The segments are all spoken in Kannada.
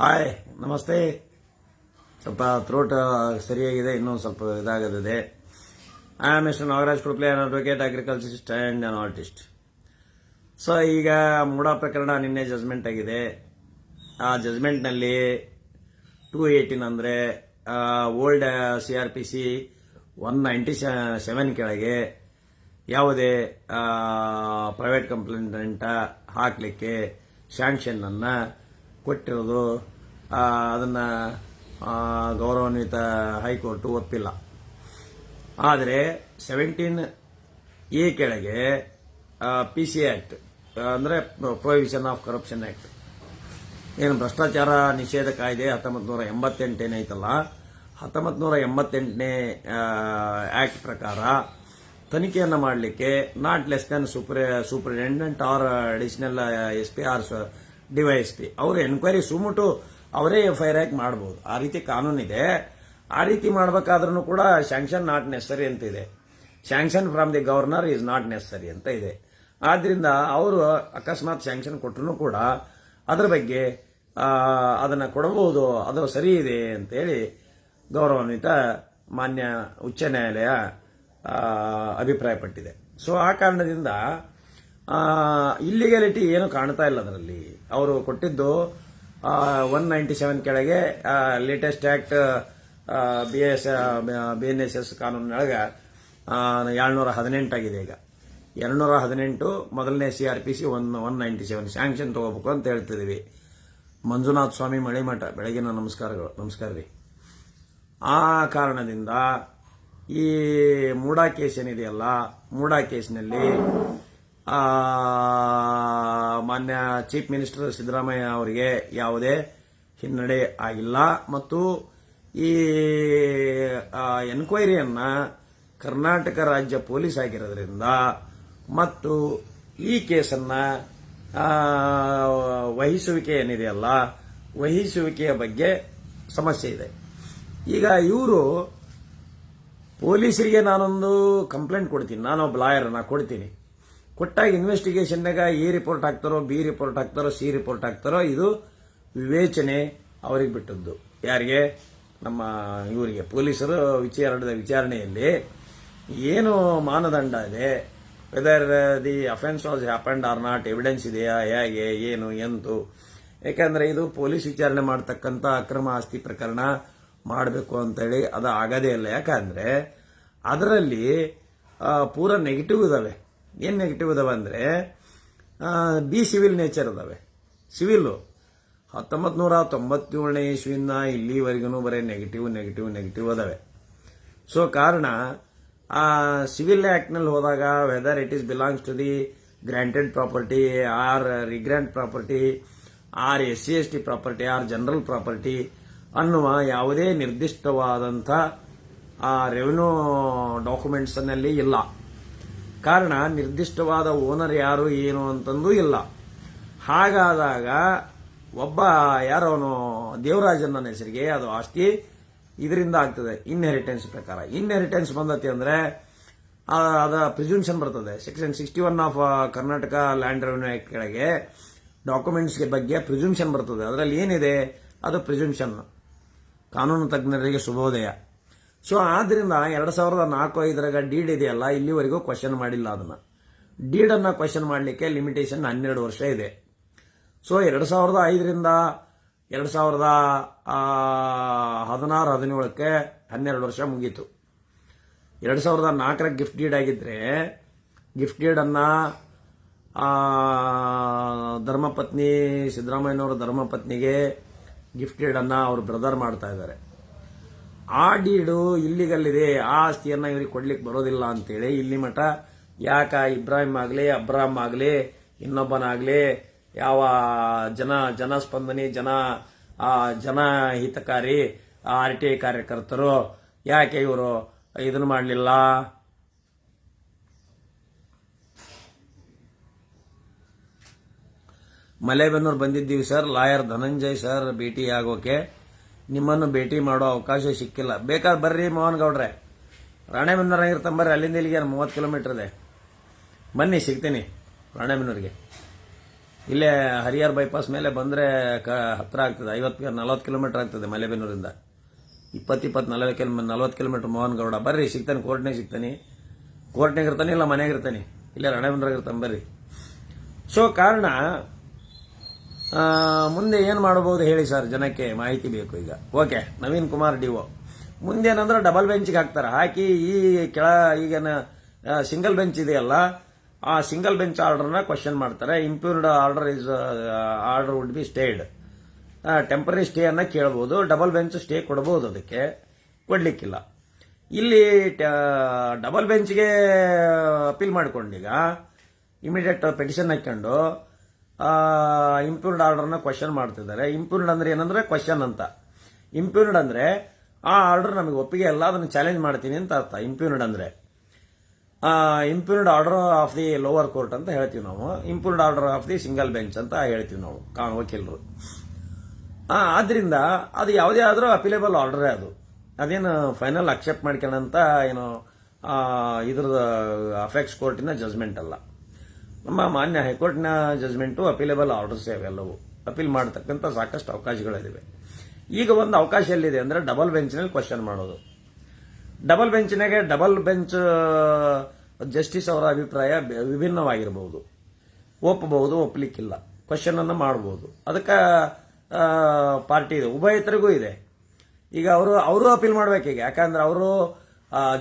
ಹಾಯ್, ನಮಸ್ತೆ. ಸ್ವಲ್ಪ ಥ್ರೋಟ್ ಸರಿಯಾಗಿದೆ, ಇನ್ನೊಂದು ಸ್ವಲ್ಪ ಇದಾಗದಿದೆ. I am mister Nagaraj Kuruple, an advocate, agriculturist and an artist. So ಈಗ ಮೂಡಾ ಪ್ರಕರಣ ನಿನ್ನೆ ಜಜ್ಮೆಂಟ್ ಆಗಿದೆ. ಆ ಜಜ್ಮೆಂಟ್ನಲ್ಲಿ 218 ಅಂದರೆ ಓಲ್ಡ್ CRPC 197 ಕೆಳಗೆ ಯಾವುದೇ ಪ್ರೈವೇಟ್ ಕಂಪ್ಲೇಂಟ್ ಹಾಕಲಿಕ್ಕೆ ಸ್ಯಾಂಕ್ಷನನ್ನು ಕೊಟ್ಟಿರೋದು, ಅದನ್ನು ಗೌರವಾನ್ವಿತ ಹೈಕೋರ್ಟು ಒಪ್ಪಿಲ್ಲ. ಆದರೆ 17A ಕೆಳಗೆ PC ಆ್ಯಕ್ಟ್ ಅಂದರೆ ಪ್ರೊಹಿಬಿಷನ್ ಆಫ್ ಕರಪ್ಷನ್ ಆ್ಯಕ್ಟ್, ಏನು ಭ್ರಷ್ಟಾಚಾರ ನಿಷೇಧ ಕಾಯ್ದೆ 1988 ಏನೈತಲ್ಲ, 1988ನೇ ಆ್ಯಕ್ಟ್ ಪ್ರಕಾರ ತನಿಖೆಯನ್ನು ಮಾಡಲಿಕ್ಕೆ not less than superintendent or additional SP or DYSP ಅವರು ಎನ್ಕ್ವೈರಿ ಸುಮುಟು ಅವರೇ FIR ಆಗಿ ಮಾಡ್ಬೋದು. ಆ ರೀತಿ ಕಾನೂನಿದೆ. ಆ ರೀತಿ ಮಾಡಬೇಕಾದ್ರೂ ಕೂಡ ಸ್ಯಾಂಕ್ಷನ್ ನಾಟ್ ನೆಸರಿ ಅಂತ ಇದೆ. Sanction from the governor is not ನೆಸರಿ ಅಂತ ಇದೆ. ಆದ್ರಿಂದ ಅವರು ಅಕಸ್ಮಾತ್ ಸ್ಯಾಂಕ್ಷನ್ ಕೊಟ್ಟರು ಕೂಡ ಅದರ ಬಗ್ಗೆ ಅದನ್ನು ಕೊಡಬಹುದು, ಅದು ಸರಿ ಇದೆ ಅಂತೇಳಿ ಗೌರವಾನ್ವಿತ ಮಾನ್ಯ ಉಚ್ಚ ನ್ಯಾಯಾಲಯ ಅಭಿಪ್ರಾಯಪಟ್ಟಿದೆ. ಸೊ ಆ ಕಾರಣದಿಂದ ಇಲ್ಲಿಗ್ಯಾಲಿಟಿ ಏನು ಕಾಣ್ತಾ ಇಲ್ಲ ಅದರಲ್ಲಿ. ಅವರು ಕೊಟ್ಟಿದ್ದು 197 ಕೆಳಗೆ ಲೇಟೆಸ್ಟ್ ಆ್ಯಕ್ಟ್ BNSS ಕಾನೂನಿನೊಳಗೆ 718 ಆಗಿದೆ. ಈಗ 218 ಮೊದಲನೇ CRPC 197 ಸ್ಯಾಂಕ್ಷನ್ ತಗೋಬೇಕು ಅಂತ ಹೇಳ್ತಿದ್ದೀವಿ. ಮಂಜುನಾಥ್ ಸ್ವಾಮಿ ಮಳಿಮಠ, ಬೆಳಗಿನ ನಮಸ್ಕಾರ ರೀ. ಆ ಕಾರಣದಿಂದ ಈ ಮೂಡಾ ಕೇಸ್ ಏನಿದೆಯಲ್ಲ, ಮೂಡಾ ಕೇಸ್ನಲ್ಲಿ ಮಾನ್ಯ ಚೀಫ್ ಮಿನಿಸ್ಟರ್ ಸಿದ್ದರಾಮಯ್ಯ ಅವರಿಗೆ ಯಾವುದೇ ಹಿನ್ನಡೆ ಆಗಿಲ್ಲ. ಮತ್ತು ಈ ಎನ್ಕ್ವೈರಿಯನ್ನು ಕರ್ನಾಟಕ ರಾಜ್ಯ ಪೊಲೀಸ್ ಆಗಿರೋದ್ರಿಂದ ಮತ್ತು ಈ ಕೇಸನ್ನು ವಹಿಸುವಿಕೆ ಏನಿದೆಯಲ್ಲ, ವಹಿಸುವಿಕೆಯ ಬಗ್ಗೆ ಸಮಸ್ಯೆ ಇದೆ. ಈಗ ಇವರು ಪೊಲೀಸರಿಗೆ ನಾನೊಂದು ಕಂಪ್ಲೇಂಟ್ ಕೊಡ್ತೀನಿ, ನಾನೊಬ್ಬ ಲಾಯರ್ನ ಕೊಡ್ತೀನಿ. ಕೊಟ್ಟಾಗ ಇನ್ವೆಸ್ಟಿಗೇಷನ್ನಾಗ A ರಿಪೋರ್ಟ್ ಹಾಕ್ತಾರೋ, B ರಿಪೋರ್ಟ್ ಹಾಕ್ತಾರೋ, C ರಿಪೋರ್ಟ್ ಹಾಕ್ತಾರೋ, ಇದು ವಿವೇಚನೆ ಅವರಿಗೆ ಬಿಟ್ಟದ್ದು. ಯಾರಿಗೆ? ನಮ್ಮ ಇವರಿಗೆ ಪೊಲೀಸರು ವಿಚಾರಣೆಯಲ್ಲಿ ಏನು ಮಾನದಂಡ ಇದೆ, whether the offence was happened or not, evidence ಇದೆಯಾ, ಹೇಗೆ, ಏನು, ಎಂತು. ಯಾಕಂದ್ರೆ ಇದು ಪೊಲೀಸ್ ವಿಚಾರಣೆ ಮಾಡ್ತಕ್ಕಂಥ ಅಕ್ರಮ ಆಸ್ತಿ ಪ್ರಕರಣ ಮಾಡಬೇಕು ಅಂತೇಳಿ ಅದು ಆಗದೇ ಇಲ್ಲ. ಯಾಕಂದ್ರೆ ಅದರಲ್ಲಿ ಪೂರ ನೆಗೆಟಿವ್ ಇದಾವೆ. ಏನು ನೆಗೆಟಿವ್ ಇದಾವೆ ಅಂದರೆ ಬಿ ಸಿವಿಲ್ ನೇಚರ್ ಇದಾವೆ. ಸಿವಿಲ್ಲು 1997ನೇ ಇಸ್ವಿಯಿಂದ ಇಲ್ಲಿವರೆಗೂ ಬರೀ ನೆಗೆಟಿವ್ ಅದಾವೆ. ಸೊ ಕಾರಣ ಸಿವಿಲ್ ಆ್ಯಕ್ಟ್ನಲ್ಲಿ ಹೋದಾಗ whether it is belongs to the granted property or regrant property or SC/ST property or general property ಅನ್ನುವ ಯಾವುದೇ ನಿರ್ದಿಷ್ಟವಾದಂಥ ರೆವಿನ್ಯೂ ಡಾಕ್ಯುಮೆಂಟ್ಸ್ನಲ್ಲಿ ಇಲ್ಲ. ಕಾರಣ ನಿರ್ದಿಷ್ಟವಾದ ಓನರ್ ಯಾರು ಏನು ಅಂತಂದೂ ಇಲ್ಲ. ಹಾಗಾದಾಗ ಒಬ್ಬ ಯಾರವನು ದೇವರಾಜನ ಹೆಸರಿಗೆ ಅದು ಆಸ್ತಿ ಇದರಿಂದ ಆಗ್ತದೆ ಇನ್ಹೆರಿಟೆನ್ಸ್ ಪ್ರಕಾರ. ಇನ್ಹೆರಿಟೆನ್ಸ್ ಬಂದತಿ ಅಂದರೆ ಅದ ಪ್ರಿಸಂಪ್ಷನ್ ಬರ್ತದೆ. Section 61 of Karnataka land revenue act ಕೆಳಗೆ ಡಾಕ್ಯುಮೆಂಟ್ಸ್ ಬಗ್ಗೆ ಪ್ರಿಸಂಪ್ಷನ್ ಬರ್ತದೆ. ಅದರಲ್ಲಿ ಏನಿದೆ? ಅದು ಪ್ರಿಸಂಪ್ಷನ್. ಕಾನೂನು ತಜ್ಞರಿಗೆ ಶುಭೋದಯ. ಸೊ ಆದ್ರಿಂದ 2004-5 ಡೀಡ್ ಇದೆಯಲ್ಲ, ಇಲ್ಲಿವರೆಗೂ ಕ್ವಶನ್ ಮಾಡಿಲ್ಲ. ಅದನ್ನು ಡೀಡನ್ನು ಕ್ವಶನ್ ಮಾಡಲಿಕ್ಕೆ ಲಿಮಿಟೇಷನ್ 12 ವರ್ಷ ಇದೆ. ಸೊ 2005ರಿಂದ 2016-17ಕ್ಕೆ 12 ವರ್ಷ ಮುಗೀತು. 2004 ಗಿಫ್ಟ್ ಡೀಡ್ ಆಗಿದ್ರೆ ಗಿಫ್ಟ್ ಡೀಡನ್ನು ಧರ್ಮಪತ್ನಿ ಸಿದ್ದರಾಮಯ್ಯನವರ ಧರ್ಮಪತ್ನಿಗೆ ಗಿಫ್ಟ್ ಡೀಡನ್ನು ಅವ್ರ ಬ್ರದರ್ ಮಾಡ್ತಾ ಇದ್ದಾರೆ. ಆ ಡೀಡು ಇಲ್ಲಿಗಲ್ಲಿದೆ, ಆ ಆಸ್ತಿಯನ್ನು ಇವ್ರಿಗೆ ಕೊಡ್ಲಿಕ್ಕೆ ಬರೋದಿಲ್ಲ ಅಂತೇಳಿ ಇಲ್ಲಿ ಮಠ ಯಾಕ ಇಬ್ರಾಹಿಂ ಆಗಲಿ ಅಬ್ರಾಹಂ ಆಗಲಿ ಇನ್ನೊಬ್ಬನಾಗಲಿ ಯಾವ ಜನಸ್ಪಂದನಿ ಜನಹಿತಕಾರಿ RTI ಕಾರ್ಯಕರ್ತರು ಯಾಕೆ ಇವರು ಇದನ್ನು ಮಾಡಲಿಲ್ಲ? ಮಲೆಬೆನ್ನೂರು ಬಂದಿದ್ದೀವಿ ಸರ್, ಲಾಯರ್ ಧನಂಜಯ್ ಸರ್ ಭೇಟಿ ಆಗೋಕೆ. ನಿಮ್ಮನ್ನು ಭೇಟಿ ಮಾಡೋ ಅವಕಾಶ ಸಿಕ್ಕಿಲ್ಲ. ಬೇಕಾದ್ರೆ ಬರ್ರಿ ಮೋಹನ್ ಗೌಡ್ರೆ, ರಾಣೆಬೆನ್ನೂರ ಇರ್ತಂಬರ್ರಿ, ಅಲ್ಲಿಂದ ಇಲ್ಲಿಗೆ 30 ಕಿಲೋಮೀಟರ್ ಇದೆ. ಬನ್ನಿ, ಸಿಗ್ತೀನಿ ರಾಣೆಬೆನ್ನೂರಿಗೆ. ಇಲ್ಲೇ ಹರಿಹರ ಬೈಪಾಸ್ ಮೇಲೆ ಬಂದರೆ ಹತ್ತಿರ ಆಗ್ತದೆ, 40 ಕಿಲೋಮೀಟರ್ ಆಗ್ತದೆ ಮಲೆಬೆನ್ನೂರಿಂದ. 40 ಕಿಲೋಮೀಟರ್ ಮೋಹನ್ ಗೌಡ. ಬರ್ರಿ, ಸಿಗ್ತಾನೆ, ಕೋರ್ಟ್ನಾಗ ಸಿಗ್ತಾನೆ. ಕೋರ್ಟ್ನಾಗ ಇರ್ತಾನೆ, ಇಲ್ಲ ಮನೆಯಾಗ ಇರ್ತಾನೆ, ಇಲ್ಲೇ ರಣೇಬೆನ್ನೂರಾಗ ಇರ್ತಾನೆ. ಬರ್ರಿ. ಸೊ ಕಾರಣ ಮುಂದೆ ಏನು ಮಾಡಬಹುದು ಹೇಳಿ ಸರ್, ಜನಕ್ಕೆ ಮಾಹಿತಿ ಬೇಕು ಈಗ. ಓಕೆ, ನವೀನ್ ಕುಮಾರ್ ಡಿಒ ಮುಂದೇನಂದ್ರೆ ಡಬಲ್ ಬೆಂಚ್ಗೆ ಹಾಕ್ತಾರೆ. ಹಾಕಿ ಈ ಈಗೇನು ಸಿಂಗಲ್ ಬೆಂಚ್ ಇದೆಯಲ್ಲ, ಆ ಸಿಂಗಲ್ ಬೆಂಚ್ ಆರ್ಡರ್ನ ಕ್ವಶನ್ ಮಾಡ್ತಾರೆ. Impugned order would be stayed. Temporary stay ಅನ್ನ ಕೇಳಬಹುದು, ಡಬಲ್ ಬೆಂಚ್ ಸ್ಟೇ ಕೊಡಬಹುದು, ಅದಕ್ಕೆ ಕೊಡ್ಲಿಕ್ಕಿಲ್ಲ. ಇಲ್ಲಿ ಡಬಲ್ ಬೆಂಚ್ಗೆ ಅಪೀಲ್ ಮಾಡ್ಕೊಂಡೀಗ ಇಮಿಡಿಯೇಟ್ ಪೆಟಿಷನ್ ಹಾಕೊಂಡು ಇಂಪ್ಯೂರ್ಡ್ ಆರ್ಡರ್ನ ಕ್ವಶನ್ ಮಾಡ್ತಿದ್ದಾರೆ. ಇಂಪ್ಯೂರ್ಡ್ ಅಂದ್ರೆ ಏನಂದ್ರೆ ಕ್ವಶನ್ ಅಂತ. ಇಂಪ್ಯೂರ್ಡ್ ಅಂದ್ರೆ ಆ ಆರ್ಡರ್ ನಮಗೆ ಒಪ್ಪಿಗೆ ಇಲ್ಲ, ಅದನ್ನು ಚಾಲೆಂಜ್ ಮಾಡ್ತೀನಿ ಅಂತ ಅರ್ಥ. ಇಂಪ್ಯೂರ್ಡ್ ಅಂದ್ರೆ impugned order of the lower court ಅಂತ ಹೇಳ್ತೀವಿ ನಾವು. Impugned order of the single bench ಅಂತ ಹೇಳ್ತೀವಿ ನಾವು ವಕೀಲರು. ಆದ್ರಿಂದ ಅದು ಯಾವುದೇ ಆದರೂ ಅಪೀಲೇಬಲ್ ಆರ್ಡರೇ ಅದು. ಅದೇನು ಫೈನಲ್ ಅಕ್ಸೆಪ್ಟ್ ಮಾಡ್ಕೊಳ್ಳೋಂಥ ಏನು ಇದ್ರದ ಅಫೆಕ್ಸ್ ಕೋರ್ಟಿನ ಜಜ್ಮೆಂಟ್ ಅಲ್ಲ. ನಮ್ಮ ಮಾನ್ಯ ಹೈಕೋರ್ಟ್ನ ಜಜ್ಮೆಂಟು ಅಪೀಲೇಬಲ್ ಆರ್ಡರ್ಸ್ ಅವೆಲ್ಲವು. ಅಪೀಲ್ ಮಾಡತಕ್ಕಂಥ ಸಾಕಷ್ಟು ಅವಕಾಶಗಳಿವೆ. ಈಗ ಒಂದು ಅವಕಾಶ ಎಲ್ಲಿದೆ ಅಂದರೆ ಡಬಲ್ ಬೆಂಚ್ನಲ್ಲಿ ಕ್ವಶನ್ ಮಾಡೋದು. ಡಬಲ್ ಬೆಂಚ್ನಾಗೆ ಡಬಲ್ ಬೆಂಚ್ ಜಸ್ಟಿಸ್ ಅವರ ಅಭಿಪ್ರಾಯ ವಿಭಿನ್ನವಾಗಿರಬಹುದು. ಒಪ್ಪಬಹುದು, ಒಪ್ಪಲಿಕ್ಕಿಲ್ಲ, ಕ್ವಶನ್ ಅನ್ನು ಮಾಡಬಹುದು. ಅದಕ್ಕೆ ಪಾರ್ಟಿ ಇದೆ, ಉಭಯತರಿಗೂ ಇದೆ. ಈಗ ಅವರು ಅಪೀಲ್ ಮಾಡ್ಬೇಕೀಗ. ಯಾಕಂದ್ರೆ ಅವರು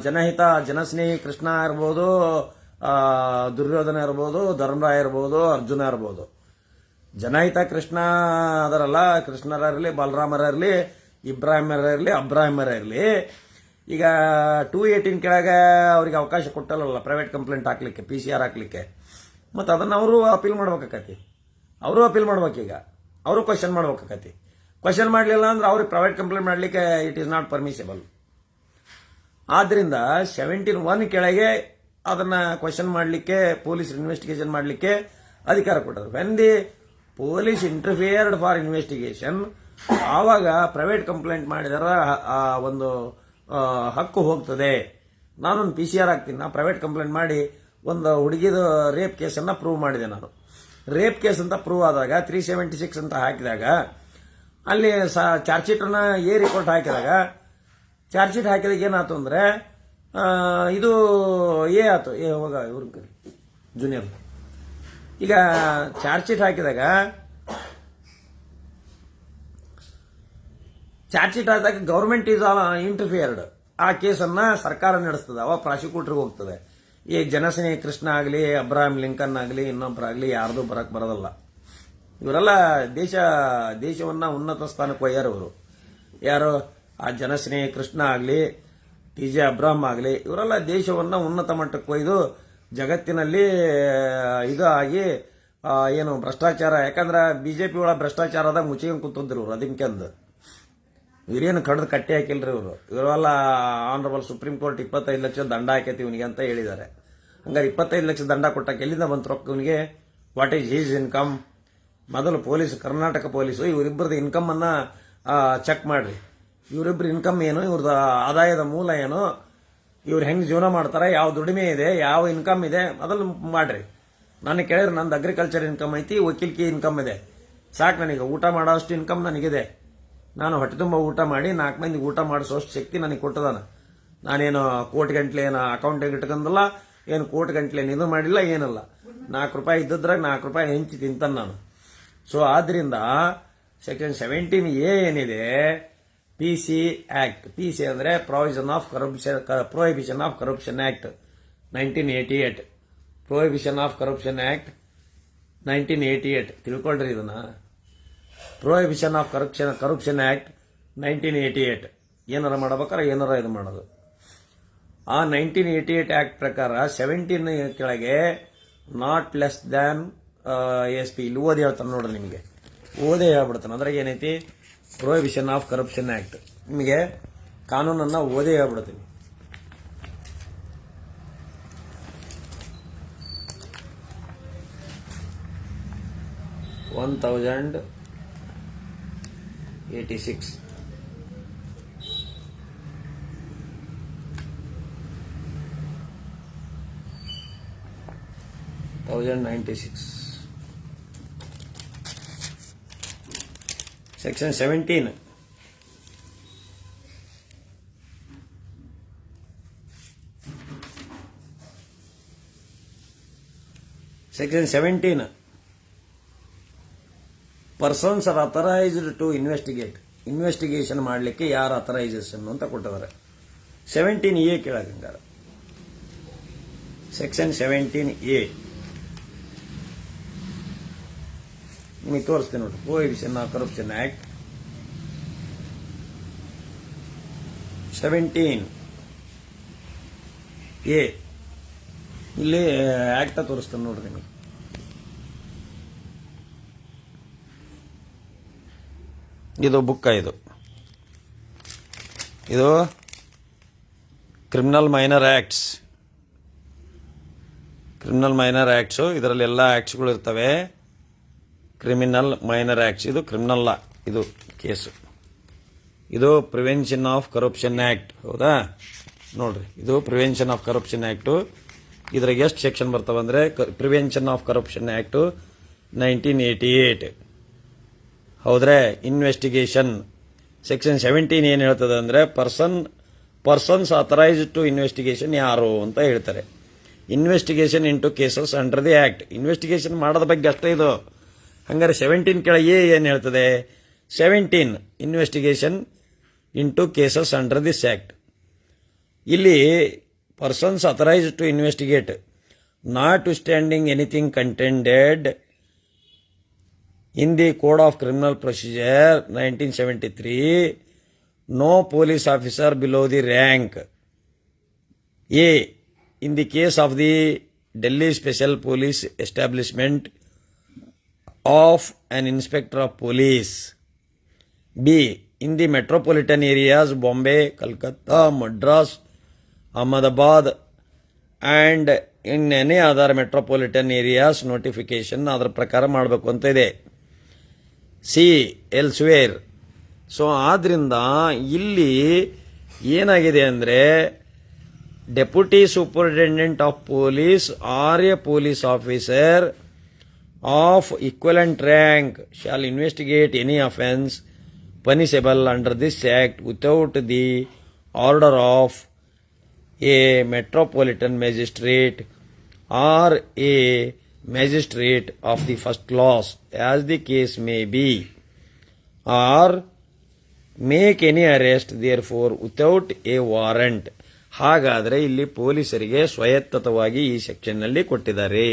ಜನಹಿತ ಜನಸ್ನೇಹಿ ಕೃಷ್ಣ ಇರ್ಬೋದು, ದುರ್ಯೋಧನ ಇರ್ಬೋದು, ಧರ್ಮರಾಯ ಇರ್ಬೋದು, ಅರ್ಜುನ ಇರ್ಬೋದು. ಜನಹಿತ ಕೃಷ್ಣ ಅದರಲ್ಲ, ಕೃಷ್ಣರಿರಲಿ, ಬಲರಾಮರಿರಲಿ, ಇಬ್ರಾಹಿಮರಿರಲಿ, ಅಬ್ರಾಹಿಮರಿರಲಿ. ಈಗ 218 ಕೆಳಗೆ ಅವರಿಗೆ ಅವಕಾಶ ಕೊಟ್ಟಲ್ಲ ಪ್ರೈವೇಟ್ ಕಂಪ್ಲೇಂಟ್ ಹಾಕ್ಲಿಕ್ಕೆ, PCR ಹಾಕ್ಲಿಕ್ಕೆ. ಮತ್ತು ಅದನ್ನು ಅವರು ಅಪೀಲ್ ಮಾಡ್ಬೇಕಾಕತಿ. ಅವರು ಅಪೀಲ್ ಮಾಡ್ಬೇಕೀಗ, ಅವರು ಕ್ವಶನ್ ಮಾಡ್ಬೇಕಾಕತಿ. ಕ್ವಶನ್ ಮಾಡಲಿಲ್ಲ ಅಂದ್ರೆ ಅವ್ರಿಗೆ ಪ್ರೈವೇಟ್ ಕಂಪ್ಲೇಂಟ್ ಮಾಡಲಿಕ್ಕೆ ಇಟ್ ಈಸ್ ನಾಟ್ ಪರ್ಮಿಸಬಲ್. ಆದ್ರಿಂದ 17(1) ಕೆಳಗೆ ಅದನ್ನ ಕ್ವಶನ್ ಮಾಡಲಿಕ್ಕೆ, ಪೊಲೀಸ್ ಇನ್ವೆಸ್ಟಿಗೇಷನ್ ಮಾಡಲಿಕ್ಕೆ ಅಧಿಕಾರ ಕೊಟ್ಟರು. When the police interfered for investigation, ಆವಾಗ ಪ್ರೈವೇಟ್ ಕಂಪ್ಲೇಂಟ್ ಮಾಡಿದರ ಒಂದು ಹಕ್ಕು ಹೋಗ್ತದೆ. ನಾನೊಂದು PCR ಹಾಕ್ತೀನಿ. ನಾ ಪ್ರೈವೇಟ್ ಕಂಪ್ಲೇಂಟ್ ಮಾಡಿ ಒಂದು ಹುಡುಗಿದ ರೇಪ್ ಕೇಸನ್ನು ಪ್ರೂವ್ ಮಾಡಿದೆ. ನಾನು ರೇಪ್ ಕೇಸ್ ಅಂತ ಪ್ರೂವ್ ಆದಾಗ 376 ಅಂತ ಹಾಕಿದಾಗ ಅಲ್ಲಿ ಚಾರ್ಜ್ ಶೀಟನ್ನು ರಿಪೋರ್ಟ್ ಹಾಕಿದಾಗ ಚಾರ್ಜ್ ಶೀಟ್ ಹಾಕಿದಾಗ ಏನಾಯ್ತು ಅಂದರೆ ಇದು ಆಯ್ತು. ಹೋಗ ಇವ್ರ ಜೂನಿಯರ್. ಈಗ ಚಾರ್ಜ್ ಶೀಟ್ ಹಾಕಿದಾಗ ಗವರ್ಮೆಂಟ್ ಈಸ್ ಇಂಟರ್ಫಿಯರ್ಡ್. ಆ ಕೇಸನ್ನ ಸರ್ಕಾರ ನಡೆಸ್ತದೆ, ಅವಾಗ ಪ್ರಾಸಿಕ್ಯೂಟರ್ಗೆ ಹೋಗ್ತದೆ. ಈ ಜನಸ್ನೇಹಿ ಕೃಷ್ಣ ಆಗಲಿ, ಅಬ್ರಾಹಿಂ ಲಿಂಕನ್ ಆಗಲಿ, ಇನ್ನೊಬ್ಬರಾಗಲಿ ಯಾರ್ದು ಬರಕ್ ಬರೋದಲ್ಲ. ಇವರೆಲ್ಲ ದೇಶವನ್ನ ಉನ್ನತ ಸ್ಥಾನಕ್ಕೆ ಒಯ್ಯಾರವರು. ಯಾರು? ಆ ಜನಸ್ನೇಹಿ ಕೃಷ್ಣ ಆಗಲಿ, TJ ಅಬ್ರಾಹಂ ಆಗಲಿ, ಇವರೆಲ್ಲ ದೇಶವನ್ನ ಉನ್ನತ ಮಟ್ಟಕ್ಕೆ ಒಯ್ದು ಜಗತ್ತಿನಲ್ಲಿ ಇದು ಆಗಿ ಏನು ಭ್ರಷ್ಟಾಚಾರ. ಯಾಕಂದ್ರೆ BJP ಒಳಗೆ ಭ್ರಷ್ಟಾಚಾರದ ಮುಚ್ಚಿಕೊಂಡು ಕೂತಿದ್ರು ಇವರು. ಅದಕ್ಕೆಂದು ಇವರೇನು ಕಡ್ದು ಕಟ್ಟಿ ಹಾಕಿಲ್ರಿ ಇವರು. ಇವರೆಲ್ಲ ಆನರಬಲ್ ಸುಪ್ರೀಂ ಕೋರ್ಟ್ 25 ಲಕ್ಷ ದಂಡ ಹಾಕೈತಿ ಇವನಿಗೆ ಅಂತ ಹೇಳಿದ್ದಾರೆ. ಹಂಗಾರೆ 25 ಲಕ್ಷ ದಂಡ ಕೊಟ್ಟಕ್ಕೆ ಎಲ್ಲಿಂದ ಬಂತು ರೊಕ್ಕ ಇವನಿಗೆ? What is his income? ಮೊದಲು ಪೊಲೀಸ್, ಕರ್ನಾಟಕ ಪೊಲೀಸು ಇವರಿಬ್ಬರದ್ದು ಇನ್ಕಮ್ ಅನ್ನ ಚೆಕ್ ಮಾಡ್ರಿ. ಇವರಿಬ್ಬರ ಇನ್ಕಮ್ ಏನು, ಇವ್ರದ್ದು ಆದಾಯದ ಮೂಲ ಏನು, ಇವ್ರು ಹೆಂಗೆ ಜೀವನ ಮಾಡ್ತಾರೆ, ಯಾವ ದುಡಿಮೆ ಇದೆ, ಯಾವ ಇನ್ಕಮ್ ಇದೆ, ಮೊದಲು ಮಾಡ್ರಿ. ನನಗೆ ಕೇಳಿದ್ರೆ ನಂದು ಅಗ್ರಿಕಲ್ಚರ್ ಇನ್ಕಮ್ ಐತಿ, ವಕೀಲ್ಕಿ ಇನ್ಕಮ್ ಇದೆ, ಸಾಕು ನನಗೆ. ಊಟ ಮಾಡೋಷ್ಟು ಇನ್ಕಮ್ ನನಗಿದೆ. ನಾನು ಹೊಟ್ಟೆ ತುಂಬ ಊಟ ಮಾಡಿ 4 ಮಂದಿಗೆ ಊಟ ಮಾಡಿಸೋಷ್ಟು ಶಕ್ತಿ ನನಗೆ ಕೊಟ್ಟದಾನ. ನಾನೇನು ಕೋಟಿ ಗಂಟ್ಲೆ ಏನು ಅಕೌಂಟಿಗೆ ಇಟ್ಕೊಂಡಲ್ಲ, ಏನು ಕೋಟಿ ಗಂಟ್ಲೆ ಇದು ಮಾಡಿಲ್ಲ, ಏನಲ್ಲ. 4 ರೂಪಾಯಿ ಇದ್ದಿದ್ರಾಗ 4 ರೂಪಾಯಿ ಹೆಂಚಿ ತಿಂತಾನೆ ನಾನು. ಸೊ ಆದ್ರಿಂದ ಸೆಕ್ಷನ್ 17A ಏನಿದೆ, PC ಆಕ್ಟ್. PC ಅಂದ್ರೆ prohibition of corruption act 1988. Prohibition of corruption act 1988. ತಿಳ್ಕೊಳ್ರಿ ಇದನ್ನ. Prohibition of corruption act 1988. ಏನಾರ ಮಾಡಬೇಕಾರೆ ಏನಾರ ಇದು ಮಾಡೋದು. ಆ 1988 ಆಕ್ಟ್ ಪ್ರಕಾರ 17 ಕೆಳಗೆ ನಾಟ್ ಲೆಸ್ ದ್ಯಾನ್ SP. ಇಲ್ಲಿ ಓದಿ ಹೇಳ್ತಾನೆ ನೋಡ್ರಿ, ನಿಮಗೆ ಓದೇ ಹೇಳ್ಬಿಡ್ತಾನೆ. ಅದ್ರಾಗ ಏನೈತಿ? Prohibition of corruption act. ನಿಮಗೆ ಕಾನೂನನ್ನ ಓದೇ ಹೇಳ್ಬಿಡ್ತೀನಿ. $1086. $1096. Section 17. Section 17. Persons are authorized to investigate. Investigation ಮಾಡಲಿಕ್ಕೆ ಯಾರು ಅಥರೈಸೇಷನ್ ಅಂತ ಕೊಟ್ಟಿದ್ದಾರೆ. 17A ಕೆಳಗಂಗಾರ. ಸೆಕ್ಷನ್ 17A ನಿಮಗೆ ತೋರಿಸ್ತೀನಿ ನೋಡಿ. Prohibition of corruption act 17A ಇಲ್ಲಿ ಆಕ್ಟ್ ತೋರಿಸ್ತಾನೆ ನೋಡ್ರಿ ನಿಮಗೆ. ಇದು ಬುಕ್ಕ, ಇದು ಕ್ರಿಮಿನಲ್ ಮೈನರ್ ಆಕ್ಟ್ಸ್. ಇದರಲ್ಲಿ ಎಲ್ಲ ಆಕ್ಟ್ಸ್ಗಳು ಇರ್ತವೆ. ಕ್ರಿಮಿನಲ್ ಮೈನರ್ ಆಕ್ಟ್ಸ್, ಇದು ಕ್ರಿಮಿನಲ್ ಲಾ, ಇದು ಕೇಸು. ಇದು ಪ್ರಿವೆನ್ಷನ್ ಆಫ್ ಕರಪ್ಷನ್ ಆಕ್ಟ್. ಹೌದಾ, ನೋಡ್ರಿ, ಇದು ಪ್ರಿವೆನ್ಷನ್ ಆಫ್ ಕರಪ್ಷನ್ ಆಕ್ಟ್. ಇದ್ರಾಗ ಎಷ್ಟು ಸೆಕ್ಷನ್ ಬರ್ತಾವಂದ್ರೆ, ಪ್ರಿವೆನ್ಷನ್ ಆಫ್ ಕರಪ್ಷನ್ ಆಕ್ಟ್ 1988. ಹೌದ್ರೆ, ಇನ್ವೆಸ್ಟಿಗೇಷನ್ ಸೆಕ್ಷನ್ 17 ಏನ್ ಹೇಳ್ತದೆ ಅಂದ್ರೆ, ಪರ್ಸನ್ಸ್ ಆಥರೈಸ್ಡ್ ಟು ಇನ್ವೆಸ್ಟಿಗೇಷನ್ ಯಾರು ಅಂತ ಹೇಳ್ತಾರೆ. Investigation into cases under the act. Investigation ಮಾಡೋದ ಬಗ್ಗೆ ಅಷ್ಟೇ ಇದು. ಹಂಗಾರೆ 17 ಕೆಳಗೆ ಏನ್ ಹೇಳ್ತದೆ? 17 investigation into cases under this act. ಇಲ್ಲಿ persons authorised to investigate, notwithstanding anything contained in the Code of Criminal Procedure 1973, no police officer below the rank A in the case of the Delhi Special Police Establishment of an Inspector of Police, B in the metropolitan areas Bombay, Calcutta, Madras, Ahmedabad and in any other metropolitan areas notification ಅದರ ಪ್ರಕಾರ ಮಾಡಬೇಕು ಅಂತ ಇದೆ. C elsewhere. ಸೊ ಆದ್ರಿಂದ ಇಲ್ಲಿ ಏನಾಗಿದೆ ಅಂದರೆ, deputy superintendent of police or a police officer of equivalent rank shall investigate any offence punishable under this act without the order of a metropolitan magistrate or a magistrate of the first class as the case may be, or make any arrest therefore without a warrant. ಹಾಗಾದರೆ ಇಲ್ಲಿ ಪೊಲೀಸರಿಗೆ ಸ್ವಾಯತ್ತವಾಗಿ ಈ ಸೆಕ್ಷನ್ ನಲ್ಲಿ ಕೊಟ್ಟಿದ್ದಾರೆ.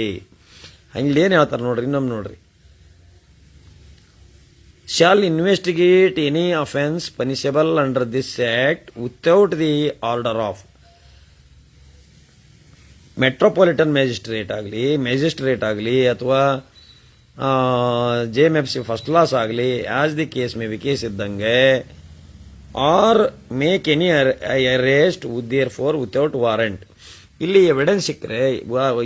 ಹಂಗೆ ಏನ್ ಹೇಳ್ತಾರೆ ನೋಡ್ರಿ, ಇನ್ನೊಮ್ಮೆ ನೋಡ್ರಿ. Shall investigate any offence punishable under this act without the order of metropolitan magistrate ಆಗಲಿ ಅಥವಾ JMFC ಫಸ್ಟ್ ಕ್ಲಾಸ್ ಆಗಲಿ, as the case may be, case ಇದ್ದಂಗೆ, or make any arrest therefor without warrant. ಇಲ್ಲಿ ಎವಿಡೆನ್ಸ್ ಸಿಕ್ಕರೆ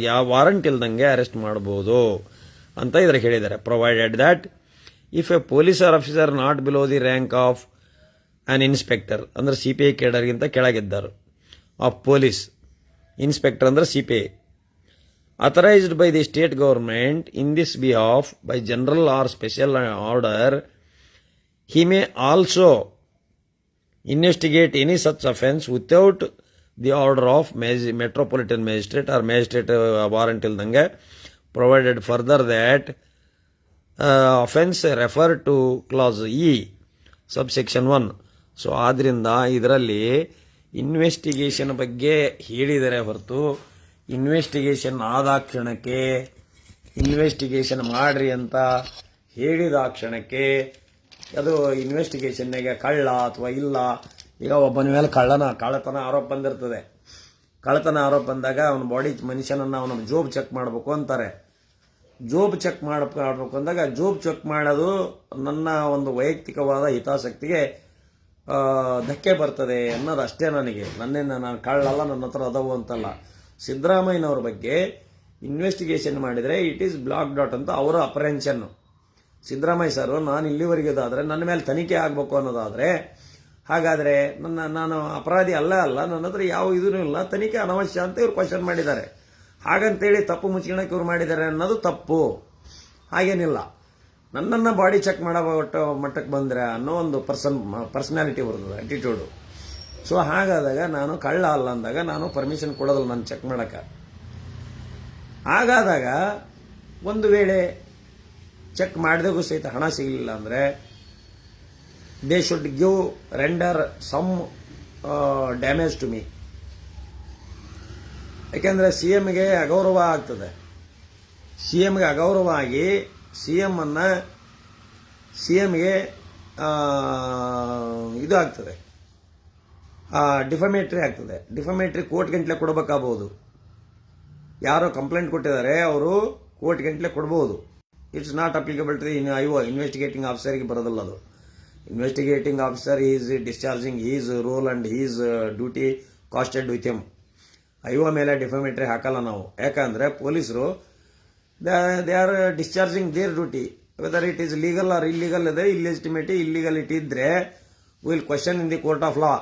ಯಾವ ವಾರಂಟ್ ಇಲ್ದಂಗೆ ಅರೆಸ್ಟ್ ಮಾಡಬಹುದು ಅಂತ ಇದ್ರಾಗ ಹೇಳಿದ್ದಾರೆ. Provided that if a police officer not below the rank of an inspector, ಅಂದ್ರೆ CPI ಕೇಡರ್ಗಿಂತ ಕೆಳಗಿದ್ದರು, ಆಫ್ ಪೊಲೀಸ್ ಇನ್ಸ್ಪೆಕ್ಟರ್ ಅಂದ್ರೆ CPI, authorized by the state government in this behalf by general or special order, he may also investigate any such offence without the order of metropolitan magistrate or magistrate warrant ildange, provided further that offence referred to clause E subsection 1. So ಆದ್ರಿಂದ ಇದರಲ್ಲಿ ಇನ್ವೆಸ್ಟಿಗೇಷನ್ ಬಗ್ಗೆ ಹೇಳಿದರೆ ಹೊರತು, ಇನ್ವೆಸ್ಟಿಗೇಷನ್ ಆದಾಕ್ಷಣಕ್ಕೆ, ಇನ್ವೆಸ್ಟಿಗೇಷನ್ ಮಾಡ್ರಿ ಅಂತ ಹೇಳಿದಾಕ್ಷಣಕ್ಕೆ ಅದು ಇನ್ವೆಸ್ಟಿಗೇಷನ್ಗೆ ಕಳ್ಳ ಅಥವಾ ಇಲ್ಲ. ಈಗ ಒಬ್ಬನ ಮೇಲೆ ಕಳ್ಳತನ ಆರೋಪ ಬಂದಿರ್ತದೆ. ಕಳ್ಳತನ ಆರೋಪ ಬಂದಾಗ ಅವನ ಬಾಡಿ ಮನುಷ್ಯನನ್ನ ಅವನ ಜೋಬ್ ಚೆಕ್ ಮಾಡಬೇಕು ಅಂತಾರೆ. ಜೋಬ್ ಚೆಕ್ ಮಾಡಬೇಕು ಅಂದಾಗ ಜೋಬ್ ಚೆಕ್ ಮಾಡೋದು ನನ್ನ ಒಂದು ವೈಯಕ್ತಿಕವಾದ ಹಿತಾಸಕ್ತಿಗೆ ಧಕ್ಕೆ ಬರ್ತದೆ ಅನ್ನೋದು ಅಷ್ಟೇ. ನಾನು ಕಳ್ಳಲ್ಲ, ನನ್ನ ಹತ್ರ ಅದಾವು ಅಂತಲ್ಲ. ಸಿದ್ದರಾಮಯ್ಯನವ್ರ ಬಗ್ಗೆ ಇನ್ವೆಸ್ಟಿಗೇಷನ್ ಮಾಡಿದರೆ ಇಟ್ ಈಸ್ ಬ್ಲಾಕ್ ಡಾಟ್ ಅಂತ ಅವರ ಅಪ್ರೆನ್ಷನ್. ಸಿದ್ದರಾಮಯ್ಯ ಸರ್, ನಾನು ಇಲ್ಲಿವರೆಗಿದಾದರೆ ನನ್ನ ಮೇಲೆ ತನಿಖೆ ಆಗಬೇಕು ಅನ್ನೋದಾದರೆ, ಹಾಗಾದರೆ ನಾನು ಅಪರಾಧಿ ಅಲ್ಲ, ನನ್ನ ಹತ್ರ ಯಾವ ಇದೂ ಇಲ್ಲ, ತನಿಖೆ ಅನವಶ್ಯ ಅಂತ ಇವ್ರು ಕ್ವಶನ್ ಮಾಡಿದ್ದಾರೆ. ಹಾಗಂತೇಳಿ ತಪ್ಪು ಮುಚ್ಚಿಣಕ್ಕೆ ಇವ್ರು ಮಾಡಿದ್ದಾರೆ ಅನ್ನೋದು ತಪ್ಪು. ಹಾಗೇನಿಲ್ಲ. ನನ್ನನ್ನು ಬಾಡಿ ಚೆಕ್ ಮಾಡೋ ಮಟ್ಟಕ್ಕೆ ಬಂದರೆ ಅನ್ನೋ ಒಂದು ಪರ್ಸನಾಲಿಟಿ ಬರ್ತದೆ, ಆಟಿಟ್ಯೂಡು. ಸೊ ಹಾಗಾದಾಗ ನಾನು ಕಳ್ಳ ಅಲ್ಲ ಅಂದಾಗ ನಾನು ಪರ್ಮಿಷನ್ ಕೊಡೋದಿಲ್ಲ ನಾನು ಚೆಕ್ ಮಾಡೋಕ್ಕೆ. ಹಾಗಾದಾಗ ಒಂದು ವೇಳೆ ಚೆಕ್ ಮಾಡಿದಾಗೂ ಸಹಿತ ಹಣ ಸಿಗಲಿಲ್ಲ ಅಂದರೆ they should render some damage to me. ಯಾಕೆಂದರೆ ಸಿ ಎಮ್ಗೆ ಅಗೌರವ ಆಗ್ತದೆ. ಸಿ ಎಮ್ಗೆ ಅಗೌರವ ಆಗಿ ಸಿ ಎಮ್ಗೆ ಇದು ಆಗ್ತದೆ, ಡಿಫಮೇಟ್ರಿ ಆಗ್ತದೆ. ಡಿಫಮೇಟ್ರಿ ಕೋರ್ಟ್ ಗಂಟ್ಲೆ ಕೊಡಬೇಕಾಗಬಹುದು. ಯಾರೋ ಕಂಪ್ಲೇಂಟ್ ಕೊಟ್ಟಿದ್ದಾರೆ ಅವರು ಕೋರ್ಟ್ ಗಂಟ್ಲೆ ಕೊಡ್ಬೋದು. It's not applicable to investigating ಆಫೀಸರ್ಗೆ ಬರೋದಿಲ್ಲ ಅದು. Investigating officer is discharging his role and his duty casted with him. IO ಮೇಲೆ ಡಿಫಮೇಟ್ರಿ ಹಾಕಲ್ಲ ನಾವು. ಯಾಕಂದರೆ ಪೊಲೀಸರು they are discharging their duty, whether it is legal or illegal ಇದೆ. ಇಲ್ಲಿಗಾಲಿಟಿ ಇದ್ದರೆ will question in the court of law.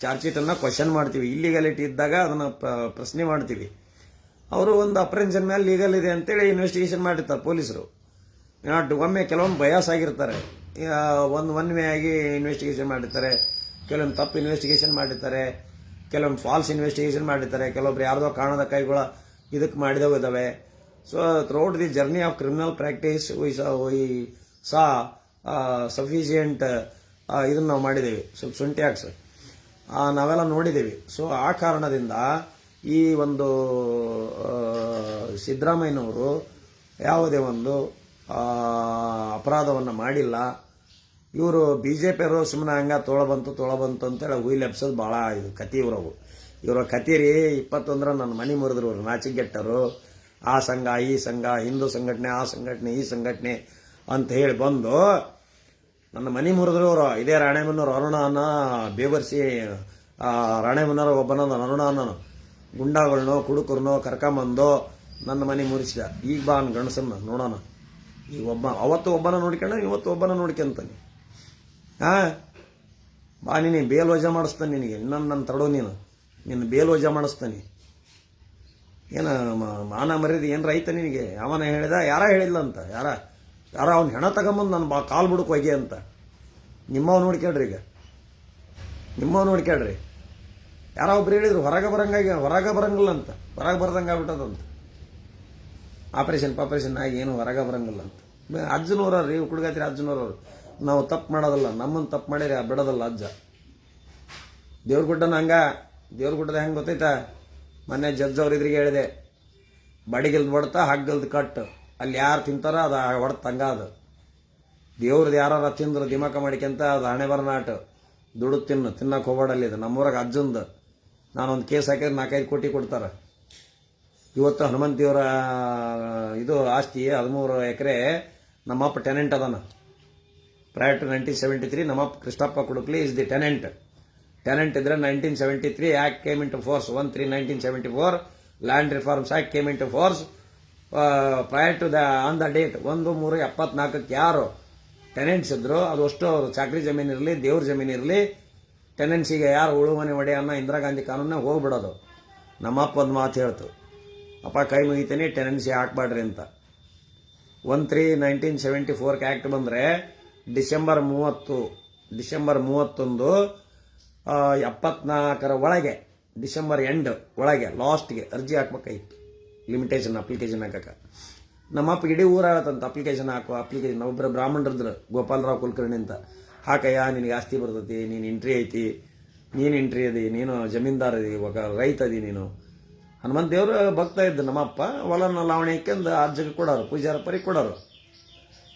Charge ಶೀಟನ್ನು ಕ್ವಶನ್ ಮಾಡ್ತೀವಿ. ಇಲ್ಲಿಗಾಲಿಟಿ ಇದ್ದಾಗ ಅದನ್ನು ಪ್ರಶ್ನೆ ಮಾಡ್ತೀವಿ. ಅವರು ಒಂದು ಅಪ್ರೆನ್ಷನ್ ಮೇಲೆ ಲೀಗಲ್ ಇದೆ ಅಂತೇಳಿ ಇನ್ವೆಸ್ಟಿಗೇಷನ್ ಮಾಡಿರ್ತಾರೆ ಪೊಲೀಸರು. ಒಮ್ಮೆ ಕೆಲವೊಂದು ಬಯಾಸ್ ಆಗಿರ್ತಾರೆ, ಒನ್ ವೇ ಆಗಿ ಇನ್ವೆಸ್ಟಿಗೇಷನ್ ಮಾಡಿರ್ತಾರೆ, ಕೆಲವೊಂದು ತಪ್ಪು ಇನ್ವೆಸ್ಟಿಗೇಷನ್ ಮಾಡಿರ್ತಾರೆ, ಕೆಲವೊಂದು ಫಾಲ್ಸ್ ಇನ್ವೆಸ್ಟಿಗೇಷನ್ ಮಾಡಿರ್ತಾರೆ, ಕೆಲವೊಬ್ರು ಯಾರ್ದೋ ಕಾರಣದ ಕೈಗಳ ಇದಕ್ಕೆ ಮಾಡಿದವು ಇದ್ದಾವೆ. So throughout the journey of criminal practice we saw sufficient ಇದನ್ನು ನಾವು ಮಾಡಿದ್ದೀವಿ, ಸ್ವಲ್ಪ ಶುಂಠ್ಯಾಕ್ಸ್ ನಾವೆಲ್ಲ ನೋಡಿದ್ದೀವಿ. ಸೊ ಆ ಕಾರಣದಿಂದ ಈ ಒಂದು ಸಿದ್ದರಾಮಯ್ಯನವರು ಯಾವುದೇ ಒಂದು ಅಪರಾಧವನ್ನು ಮಾಡಿಲ್ಲ. ಇವರು ಬಿ ಜೆ ಪಿಯವರು ಸುಮ್ಮನೆ ಹಂಗ ತೊಳಬಂತು ಅಂತೇಳಿ ಹುಯಿಲ್ ಎಬ್ಸೋದು ಭಾಳ ಇದು ಕತಿ ಇವ್ರವು. ಇವರ ಕತಿ ರೀ 21 ನನ್ನ ಮನೆ ಮುರಿದ್ರು ಇವರು, ನಾಚಿಗೆಟ್ಟರು. ಆ ಸಂಘ ಈ ಸಂಘ, ಹಿಂದೂ ಸಂಘಟನೆ ಆ ಸಂಘಟನೆ ಈ ಸಂಘಟನೆ ಅಂತ ಹೇಳಿ ಬಂದು ನನ್ನ ಮನೆ ಮುರಿದ್ರು ಅವರು. ಇದೇ ರಾಣೆಬೆನ್ನೂರು ಅರುಣ ಅನ್ನೋ ಬೇವರ್ಸಿ ರಾಣೆಬೆನ್ನೂರು ಒಬ್ಬನ ಅರುಣ ಅನ್ನೋನು ಗುಂಡಾಗಳನ್ನೋ ಕುಡುಕರನ್ನೋ ಕರ್ಕೊಂಬಂದು ನನ್ನ ಮನೆ ಮುರಿಸಿದ. ಈಗ ಬಾ ಅನ್ ಗಣಸನ್ನ ನೋಡೋಣ. ಈಗ ಅವತ್ತು ಒಬ್ಬನ ನೋಡ್ಕೊಂಡ, ಇವತ್ತು ಒಬ್ಬನ ನೋಡ್ಕೊಂತಾನೆ. ಬಾ ನೀನು ಬೇಲ್ ವಜಾ ಮಾಡಿಸ್ತಾನೆ ನಿನಗೆ. ನನ್ನ ತಡೋ ನಿನ್ನ ಬೇಲ್ ವಜಾ ಮಾಡಿಸ್ತಾನೆ. ಏನ ಮಾನ ಮರ್ಯಾದೆ ಏನು ರೈತ ನಿನಗೆ? ಅವನ ಹೇಳಿದ, ಯಾರ ಹೇಳಿಲ್ಲ ಅಂತ, ಯಾರ ಅವ್ನ ಹೆಣ ತಗೊಂಬಂದು ನನ್ನ ಕಾಲು ಬುಡಕ್ಕೆ ಹೋಗಿ ಅಂತ. ನಿಮ್ಮವ್ ನೋಡ್ಕೊಳ್ರಿ, ಈಗ ನಿಮ್ಮವ್ ನೋಡ್ಕೊಳ್ರಿ. ಯಾರೋ ಒಬ್ರು ಹೇಳಿದ್ರು ಹೊರಗೆ ಬರಂಗಿಲ್ಲ ಅಂತ, ಹೊರಗೆ ಬರ್ದಂಗೆ ಆಗ್ಬಿಟ್ಟದಂತ. ಆಪರೇಷನ್ ಆಗಿ ಏನು ಹೊರಗೆ ಬರಂಗಿಲ್ಲ ಅಂತ. ಅಜ್ಜನವ್ರು ರೀ ಕುಡ್ಗಾತಿರಿ ಅಜ್ಜನವ್ರವ್ರು. ನಾವು ತಪ್ಪು ಮಾಡೋದಲ್ಲ, ನಮ್ಮನ್ನು ತಪ್ಪು ಮಾಡಿರಿ ಬಿಡೋದಲ್ಲ ಅಜ್ಜ. ದೇವ್ರಗುಡ್ಡನ ದೇವ್ರಗುಡ್ಡದ ಹೆಂಗೆ ಗೊತ್ತೈತಾ? ಮೊನ್ನೆ ಜಡ್ಜ್ ಅವ್ರ ಇದ್ರಿಗೆ ಹೇಳಿದೆ, ಬಡಿಗಿಲ್ದು ಹೊಡ್ತಾ ಹಗ್ಗಲ್ದು ಕಟ್ಟು, ಅಲ್ಲಿ ಯಾರು ತಿಂತಾರ ಅದು ಹೊಡ್ತ ಹಂಗ. ಅದು ದೇವ್ರದ್ದು ಯಾರು ತಿಂದ್ರು ದಿಮಾಕ ಮಾಡಿಕೆಂತ ಅದು ಹಣೆ ಬರನಾಟ. ದುಡ್ಡು ತಿನ್ನಕ್ಕೆ ಹೋಗ್ಬೇಡಲ್ಲಿ. ಇದು ನಮ್ಮೂರಾಗ ಅಜ್ಜಂದು ನಾನೊಂದು ಕೇಸ್ ಹಾಕಿದ್ರೆ 4-5 ಕೋಟಿ ಕೊಡ್ತಾರೆ. ಇವತ್ತು ಹನುಮಂತ ದೇವರ ಇದು ಆಸ್ತಿ 13 ಎಕರೆ ನಮ್ಮಪ್ಪ ಟೆನೆಂಟ್ ಅದಾನ. ಪ್ರಯರ್ ಟು 1973 ನಮ್ಮಪ್ಪ ಕೃಷ್ಣಪ್ಪ ಕುಡುಕ್ಲಿ ಇಸ್ ದಿ ಟೆನೆಂಟ್ ಇದ್ರೆ 1973 act came into force. 1/3/1974 land reforms act came into force. Prior to on the date 1/3/74 ಯಾರು ಟೆನೆಂಟ್ಸ್ ಇದ್ರು ಅದು ಅಷ್ಟು ಅವರು ಚಾಕ್ರಿ ಜಮೀನಿರಲಿ ದೇವ್ರ ಜಮೀನಿರಲಿ ಟೆನೆನ್ಸಿಗೆ ಯಾರು ಉಳುಮನೆ ಒಡೆ ಅನ್ನೋ ಇಂದಿರಾ ಗಾಂಧಿ ಕಾನೂನಾಗ ಹೋಗ್ಬಿಡೋದು. ನಮ್ಮಪ್ಪ ಒಂದು ಮಾತು ಹೇಳ್ತು, ಅಪ್ಪ ಕೈ ಮುಗಿತೀನಿ ಟೆನೆನ್ಸಿ ಹಾಕ್ಬೇಡ್ರಿ ಅಂತ. 1/3/1974 ಆ್ಯಕ್ಟ್ ಬಂದರೆ ಡಿಸೆಂಬರ್ 31 74 ಒಳಗೆ, ಡಿಸೆಂಬರ್ ಎಂಡ್ ಒಳಗೆ ಲಾಸ್ಟ್ಗೆ ಅರ್ಜಿ ಹಾಕ್ಬೇಕಾಗಿತ್ತು. ಅಪ್ಲಿಕೇಶನ್ ಹಾಕಕ್ಕೆ ನಮ್ಮಪ್ಪ ಇಡೀ ಊರ ಹೇಳತ್ತಂತ ಅಪ್ಲಿಕೇಶನ್ ಒಬ್ಬರು ಬ್ರಾಹ್ಮಣರಿದ್ರು ಗೋಪಾಲರಾವ್ ಕುಲಕರ್ಣಿ ಅಂತ. ಹಾಕಯ್ಯ ನಿನಗೆ ಆಸ್ತಿ ಬರ್ತೈತಿ, ನೀನು ಎಂಟ್ರಿ ಐತಿ, ನೀನು ಎಂಟ್ರಿ ಅದಿ, ನೀನು ಜಮೀನ್ದಾರ್ ಅದಿ, ರೈತ ಅದಿ ನೀನು. ಹನುಮಂತ ದೇವರು ಭಕ್ತ ಇದ್ದು ನಮ್ಮಪ್ಪ ಹೊಲನ ಲಾವಣಿ ಹಾಕ್ಯಂದು ಅರ್ಜಗೆ ಕೊಡೋರು, ಪೂಜಾರ ಪರಿಗೆ ಕೊಡೋರು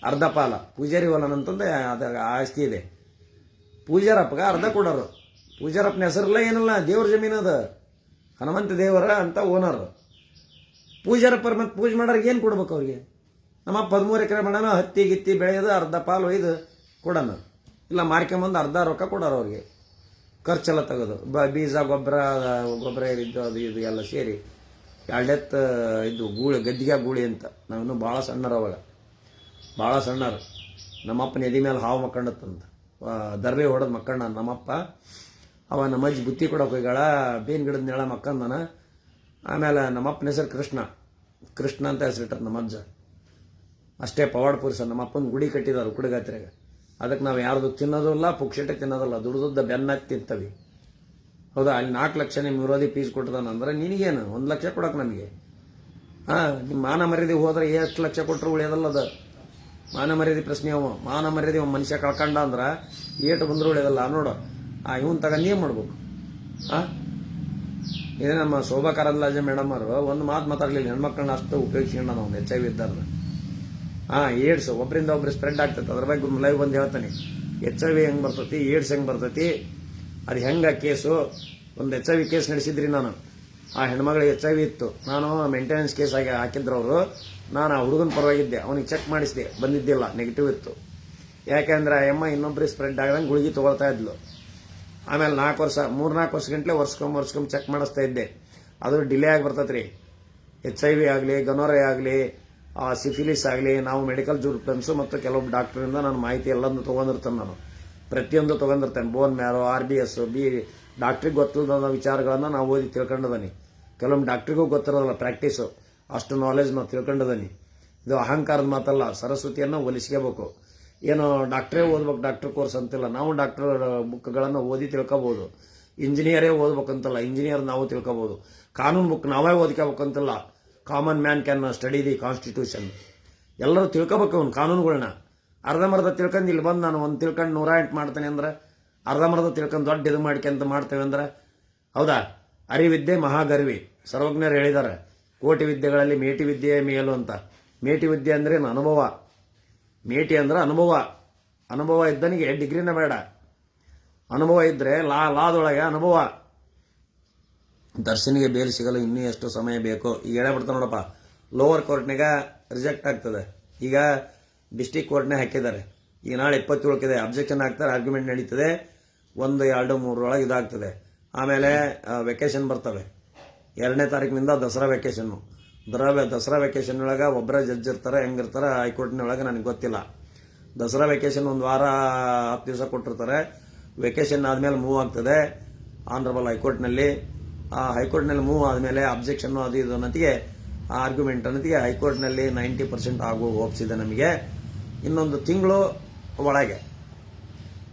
ಅರ್ಧ ಪಾಲ. ಪೂಜಾರಿ ಹೊಲನಂತಂದು ಅದ ಆಸ್ತಿ ಇದೆ, ಪೂಜಾರಪ್ಪಗೆ ಅರ್ಧ ಕೊಡೋರು. ಪೂಜಾರಪ್ಪನ ಹೆಸರಲ್ಲ ಏನಿಲ್ಲ, ದೇವ್ರ ಜಮೀನು ಅದು, ಹನುಮಂತ ದೇವರ ಅಂತ ಓನರ್. ಪೂಜಾರಪ್ಪರ ಮತ್ತು ಪೂಜೆ ಮಾಡೋರಿಗೆ ಏನು ಕೊಡ್ಬೇಕು ಅವ್ರಿಗೆ? ನಮ್ಮ 13 ಎಕರೆ ಮಾಡೋಣ, ಹತ್ತಿ ಗಿತ್ತಿ ಬೆಳೆಯೋದು ಅರ್ಧ ಪಾಲು ಒಯ್ದು ಕೊಡೋಣ, ಇಲ್ಲ ಮಾರ್ಕೊಂಬಂದು ಅರ್ಧ ರೊಕ್ಕ ಕೊಡೋರು ಅವ್ರಿಗೆ. ಖರ್ಚೆಲ್ಲ ತೆಗೆದು ಬೀಜ ಗೊಬ್ಬರ ಇದ್ದು ಅದು ಇದು ಎಲ್ಲ ಸೇರಿ 2 ಎತ್ತು ಇದು ಗದ್ದಿಗೆ ಗೂಳಿ ಅಂತ. ನಾವಿನ್ನೂ ಭಾಳ ಸಣ್ಣರು, ಅವಾಗ ಭಾಳ ಸಣ್ಣರು. ನಮ್ಮಪ್ಪನ ಎದಿ ಮೇಲೆ ಹಾವು ಮಕ್ಕಂಡತ್ತಂತ, ದರ್ಬೆ ಹೊಡೆದು ಮಕ್ಕಂಡ ನಮ್ಮಪ್ಪ. ಅವ ನಮ್ಮಜ್ಜಿ ಬುತ್ತಿ ಕೊಡೋಕೆ ಹೋಗ್ಯಾಳ, ಬೇನ್ ಗಿಡದ ನೆಳ ಮಕ್ಕಂದನ. ಆಮೇಲೆ ನಮ್ಮಪ್ಪನ ಹೆಸರು ಕೃಷ್ಣ ಅಂತ ಹೆಸರಿಟ್ಟದ ನಮ್ಮಜ್ಜ. ಅಷ್ಟೇ ಪವಾಡ್ ಪುರುಷ. ನಮ್ಮ ಅಪ್ಪನ ಗುಡಿ ಕಟ್ಟಿದಾರೆ ಕುಡಗಾತ್ರೆಗೆ. ಅದಕ್ಕೆ ನಾವು ಯಾರ್ದು ತಿನ್ನೋದಿಲ್ಲ, ಪುಕ್ಷಟೆ ತಿನ್ನೋದಿಲ್ಲ, ದುಡ್ದುದ್ದ ಬೆನ್ನಾಗಿ ತಿಂತವಿ. ಹೌದಾ? ಅಲ್ಲಿ 4 ಲಕ್ಷ ನಿಮ್ಮ ವಿರೋಧಿ ಫೀಸ್ ಕೊಟ್ಟದಾನಂದ್ರೆ ನಿನಗೇನು 1 ಲಕ್ಷ ಕೊಡಕ್ಕೆ ನಮಗೆ? ನಿಮ್ಮ ಮಾನ ಮರ್ಯಾದೆ ಹೋದ್ರೆ ಎಷ್ಟು ಲಕ್ಷ ಕೊಟ್ಟರು ಉಳಿಯೋದಲ್ಲ ಅದು. ಮಾನ ಮರ್ಯಾದೆ ಪ್ರಶ್ನೆ ಅವ. ಮಾನ ಮರ್ಯಾದೆ ಮನುಷ್ಯ ಕಳ್ಕೊಂಡ ಅಂದ್ರೆ ಏಟು ಬಂದರೂ ಉಳಿಯೋದಲ್ಲ. ನೋಡು ಇವನ್ ತಗೊಂಡು ಏನು ಮಾಡ್ಬೇಕು? ಇದೇ ನಮ್ಮ ಶೋಭಾ ಕರಂದ್ಲಾಜೆ ಮೇಡಮ್ ಅವರು ಒಂದು ಮಾತು ಮಾತಾಡಲಿಲ್ಲ. ಹೆಣ್ಮಕ್ಳನ್ನ ಅಷ್ಟು ಉಪಯೋಗಿಸ್ಕೊಂಡ ನಾವು HIV ಇದ್ದಾರ. ಏಡ್ಸ್ ಒಬ್ಬರಿಂದ ಒಬ್ರು ಸ್ಪ್ರೆಡ್ ಆಗ್ತೈತೆ. ಅದ್ರ ಬಗ್ಗೆ ಲೈವ್ ಬಂದು ಹೇಳ್ತಾನೆ. HIV ಹೆಂಗೆ ಬರ್ತೈತಿ, ಏಡ್ಸ್ ಹೆಂಗೆ ಬರ್ತೈತಿ, ಅದು ಹೆಂಗೆ ಕೇಸು. ಒಂದು HIV ಕೇಸ್ ನಡೆಸಿದ್ರಿ ನಾನು. ಆ ಹೆಣ್ಮಗಳಿಗೆ HIV ಇತ್ತು. ನಾನು ಮೇಂಟೆನೆನ್ಸ್ ಕೇಸ್ ಆಗಿ ಹಾಕಿದ್ರು ಅವರು. ನಾನು ಆ ಹುಡುಗನ ಪರವಾಗಿದ್ದೆ. ಅವನಿಗೆ ಚೆಕ್ ಮಾಡಿಸಿದೆ, ಬಂದಿದ್ದಿಲ್ಲ, ನೆಗೆಟಿವ್ ಇತ್ತು. ಯಾಕೆಂದ್ರೆ ಆ ಅಮ್ಮ ಇನ್ನೊಬ್ರಿಗೆ ಸ್ಪ್ರೆಡ್ ಆಗದಂಗೆ ಗುಳಿಗೆ ತೊಗೊಳ್ತಾ ಇದ್ಲು. ಆಮೇಲೆ 3-4 ವರ್ಷ ಗಂಟಲೆ ವರ್ಷಕ್ಕೊಮ್ಮೆ ಚೆಕ್ ಮಾಡಿಸ್ತಾ ಇದ್ದೆ. ಅದು ಡಿಲೇ ಆಗಿ ಬರ್ತೈತ್ರಿ. HIV ಆಗಲಿ, ಗನೋರೆ ಆಗಲಿ, ಸಿಫಿಲಿಸ್ ಆಗಲಿ, ನಾವು ಮೆಡಿಕಲ್ ಜೂರಿಸ್ಪ್ರುಡೆನ್ಸು ಮತ್ತು ಕೆಲವೊಬ್ಬ ಡಾಕ್ಟರಿಂದ ನಾನು ಮಾಹಿತಿ ಎಲ್ಲದನ್ನು ತೊಗೊಂಡಿರ್ತೇನೆ. ನಾನು ಪ್ರತಿಯೊಂದು ತೊಗೊಂಡಿರ್ತೇನೆ. ಬೋನ್ ಮ್ಯಾರೋ, RBS, ಡಾಕ್ಟ್ರಿಗೆ ಗೊತ್ತಿಲ್ಲದ ವಿಚಾರಗಳನ್ನು ನಾವು ಓದಿ ತಿಳ್ಕೊಂಡದನಿ. ಕೆಲವೊಮ್ಮೆ ಡಾಕ್ಟ್ರಿಗೂ ಗೊತ್ತಿರೋದಲ್ಲ ಪ್ರಾಕ್ಟೀಸು. ಅಷ್ಟು ನಾಲೆಜ್ ನಾವು ತಿಳ್ಕೊಂಡದನಿ. ಇದು ಅಹಂಕಾರದ ಮಾತಲ್ಲ. ಸರಸ್ವತಿಯನ್ನು ಒಲಿಸ್ಕೋಬೇಕು. ಏನು ಡಾಕ್ಟ್ರೇ ಓದ್ಬೇಕು, ಡಾಕ್ಟರ್ ಕೋರ್ಸ್ ಅಂತಿಲ್ಲ. ನಾವು ಡಾಕ್ಟರ್ ಬುಕ್ಗಳನ್ನು ಓದಿ ತಿಳ್ಕೊಬೋದು. ಇಂಜಿನಿಯರೇ ಓದ್ಬೇಕಂತಲ್ಲ, ಇಂಜಿನಿಯರ್ ನಾವು ತಿಳ್ಕೊಬೋದು. ಕಾನೂನು ಬುಕ್ ನಾವೇ ಓದ್ಕೋಬೇಕಂತಿಲ್ಲ. Common man can study the constitution. ಎಲ್ಲರೂ ತಿಳ್ಕೊಬೇಕು ಅವ್ನು ಕಾನೂನುಗಳನ್ನ. ಅರ್ಧಂಬರ್ಧ ತಿಳ್ಕೊಂಡು ಇಲ್ಲಿ ಬಂದು ನಾನು ಒಂದು ತಿಳ್ಕೊಂಡು 108 ಮಾಡ್ತೇನೆ ಅಂದ್ರೆ, ಅರ್ಧಂಬರ್ಧ ತಿಳ್ಕೊಂಡು ದೊಡ್ಡ ಇದು ಮಾಡ್ಕೊಂತ ಮಾಡ್ತೇವೆ ಅಂದ್ರೆ ಹೌದಾ? ಅರಿವಿದ್ಯೆ ಮಹಾಗರ್ವಿ. ಸರ್ವಜ್ಞರು ಹೇಳಿದ್ದಾರೆ, ಕೋಟಿ ವಿದ್ಯೆಗಳಲ್ಲಿ ಮೇಟಿ ವಿದ್ಯೆಯೇ ಮೇಲು ಅಂತ. ಮೇಟಿ ವಿದ್ಯೆ ಅಂದ್ರೆ ಅನುಭವ. ಮೇಟಿ ಅಂದ್ರೆ ಅನುಭವ. ಅನುಭವ ಇದ್ದನಿಗೆ ಡಿಗ್ರಿನ ಬೇಡ. ಅನುಭವ ಇದ್ರೆ ಲಾದೊಳಗೆ ಅನುಭವ. ದರ್ಶನಿಗೆ ಬೇಲ್ ಸಿಗಲು ಇನ್ನೂ ಎಷ್ಟು ಸಮಯ ಬೇಕು? ಈಗ ಹೇಳಬಿಡ್ತಾನೆ ನೋಡಪ್ಪ. ಲೋವರ್ ಕೋರ್ಟ್ನಾಗ ರಿಜೆಕ್ಟ್ ಆಗ್ತದೆ. ಈಗ ಡಿಸ್ಟಿಕ್ ಕೋರ್ಟ್ನೇ ಹಾಕಿದ್ದಾರೆ. ಈಗ ನಾಳೆ 27 ಅಬ್ಜೆಕ್ಷನ್ ಹಾಕ್ತಾರೆ, ಆರ್ಗ್ಯುಮೆಂಟ್ ನಡೀತದೆ. 1, 2, 3 ಇದಾಗ್ತದೆ. ಆಮೇಲೆ ವೆಕೇಶನ್ ಬರ್ತವೆ. 2ನೇ ತಾರೀಕಿನಿಂದ ದಸರಾ ವೆಕೇಶನ್ನು. ದಸರಾ ವೆಕೇಶನ್ ಒಳಗೆ ಒಬ್ಬರೇ ಜಡ್ಜ್ ಇರ್ತಾರೆ. ಹೆಂಗಿರ್ತಾರೆ ಹೈಕೋರ್ಟ್ನೊಳಗೆ ನನಗೆ ಗೊತ್ತಿಲ್ಲ. ದಸರಾ ವೆಕೇಶನ್ 1 ವಾರ 10 ದಿವಸ ಕೊಟ್ಟಿರ್ತಾರೆ. ವೆಕೇಶನ್ ಆದಮೇಲೆ ಮೂವ್ ಆಗ್ತದೆ ಆನರಬಲ್ ಹೈಕೋರ್ಟ್ನಲ್ಲಿ. ಆ ಹೈಕೋರ್ಟ್ನಲ್ಲಿ ಮೂವ್ ಆದಮೇಲೆ ಅಬ್ಜೆಕ್ಷನ್ನು ಅದು ಇದು ಅನ್ನೋತ್ತಿಗೆ ಆರ್ಗ್ಯುಮೆಂಟ್ ಅನ್ನೋತ್ತಿಗೆ ಹೈಕೋರ್ಟ್ನಲ್ಲಿ 90% ಆಗೋ ಹೋಪ್ಸ್ ಇದೆ ನಮಗೆ. ಇನ್ನೊಂದು ತಿಂಗಳು ಒಳಗೆ,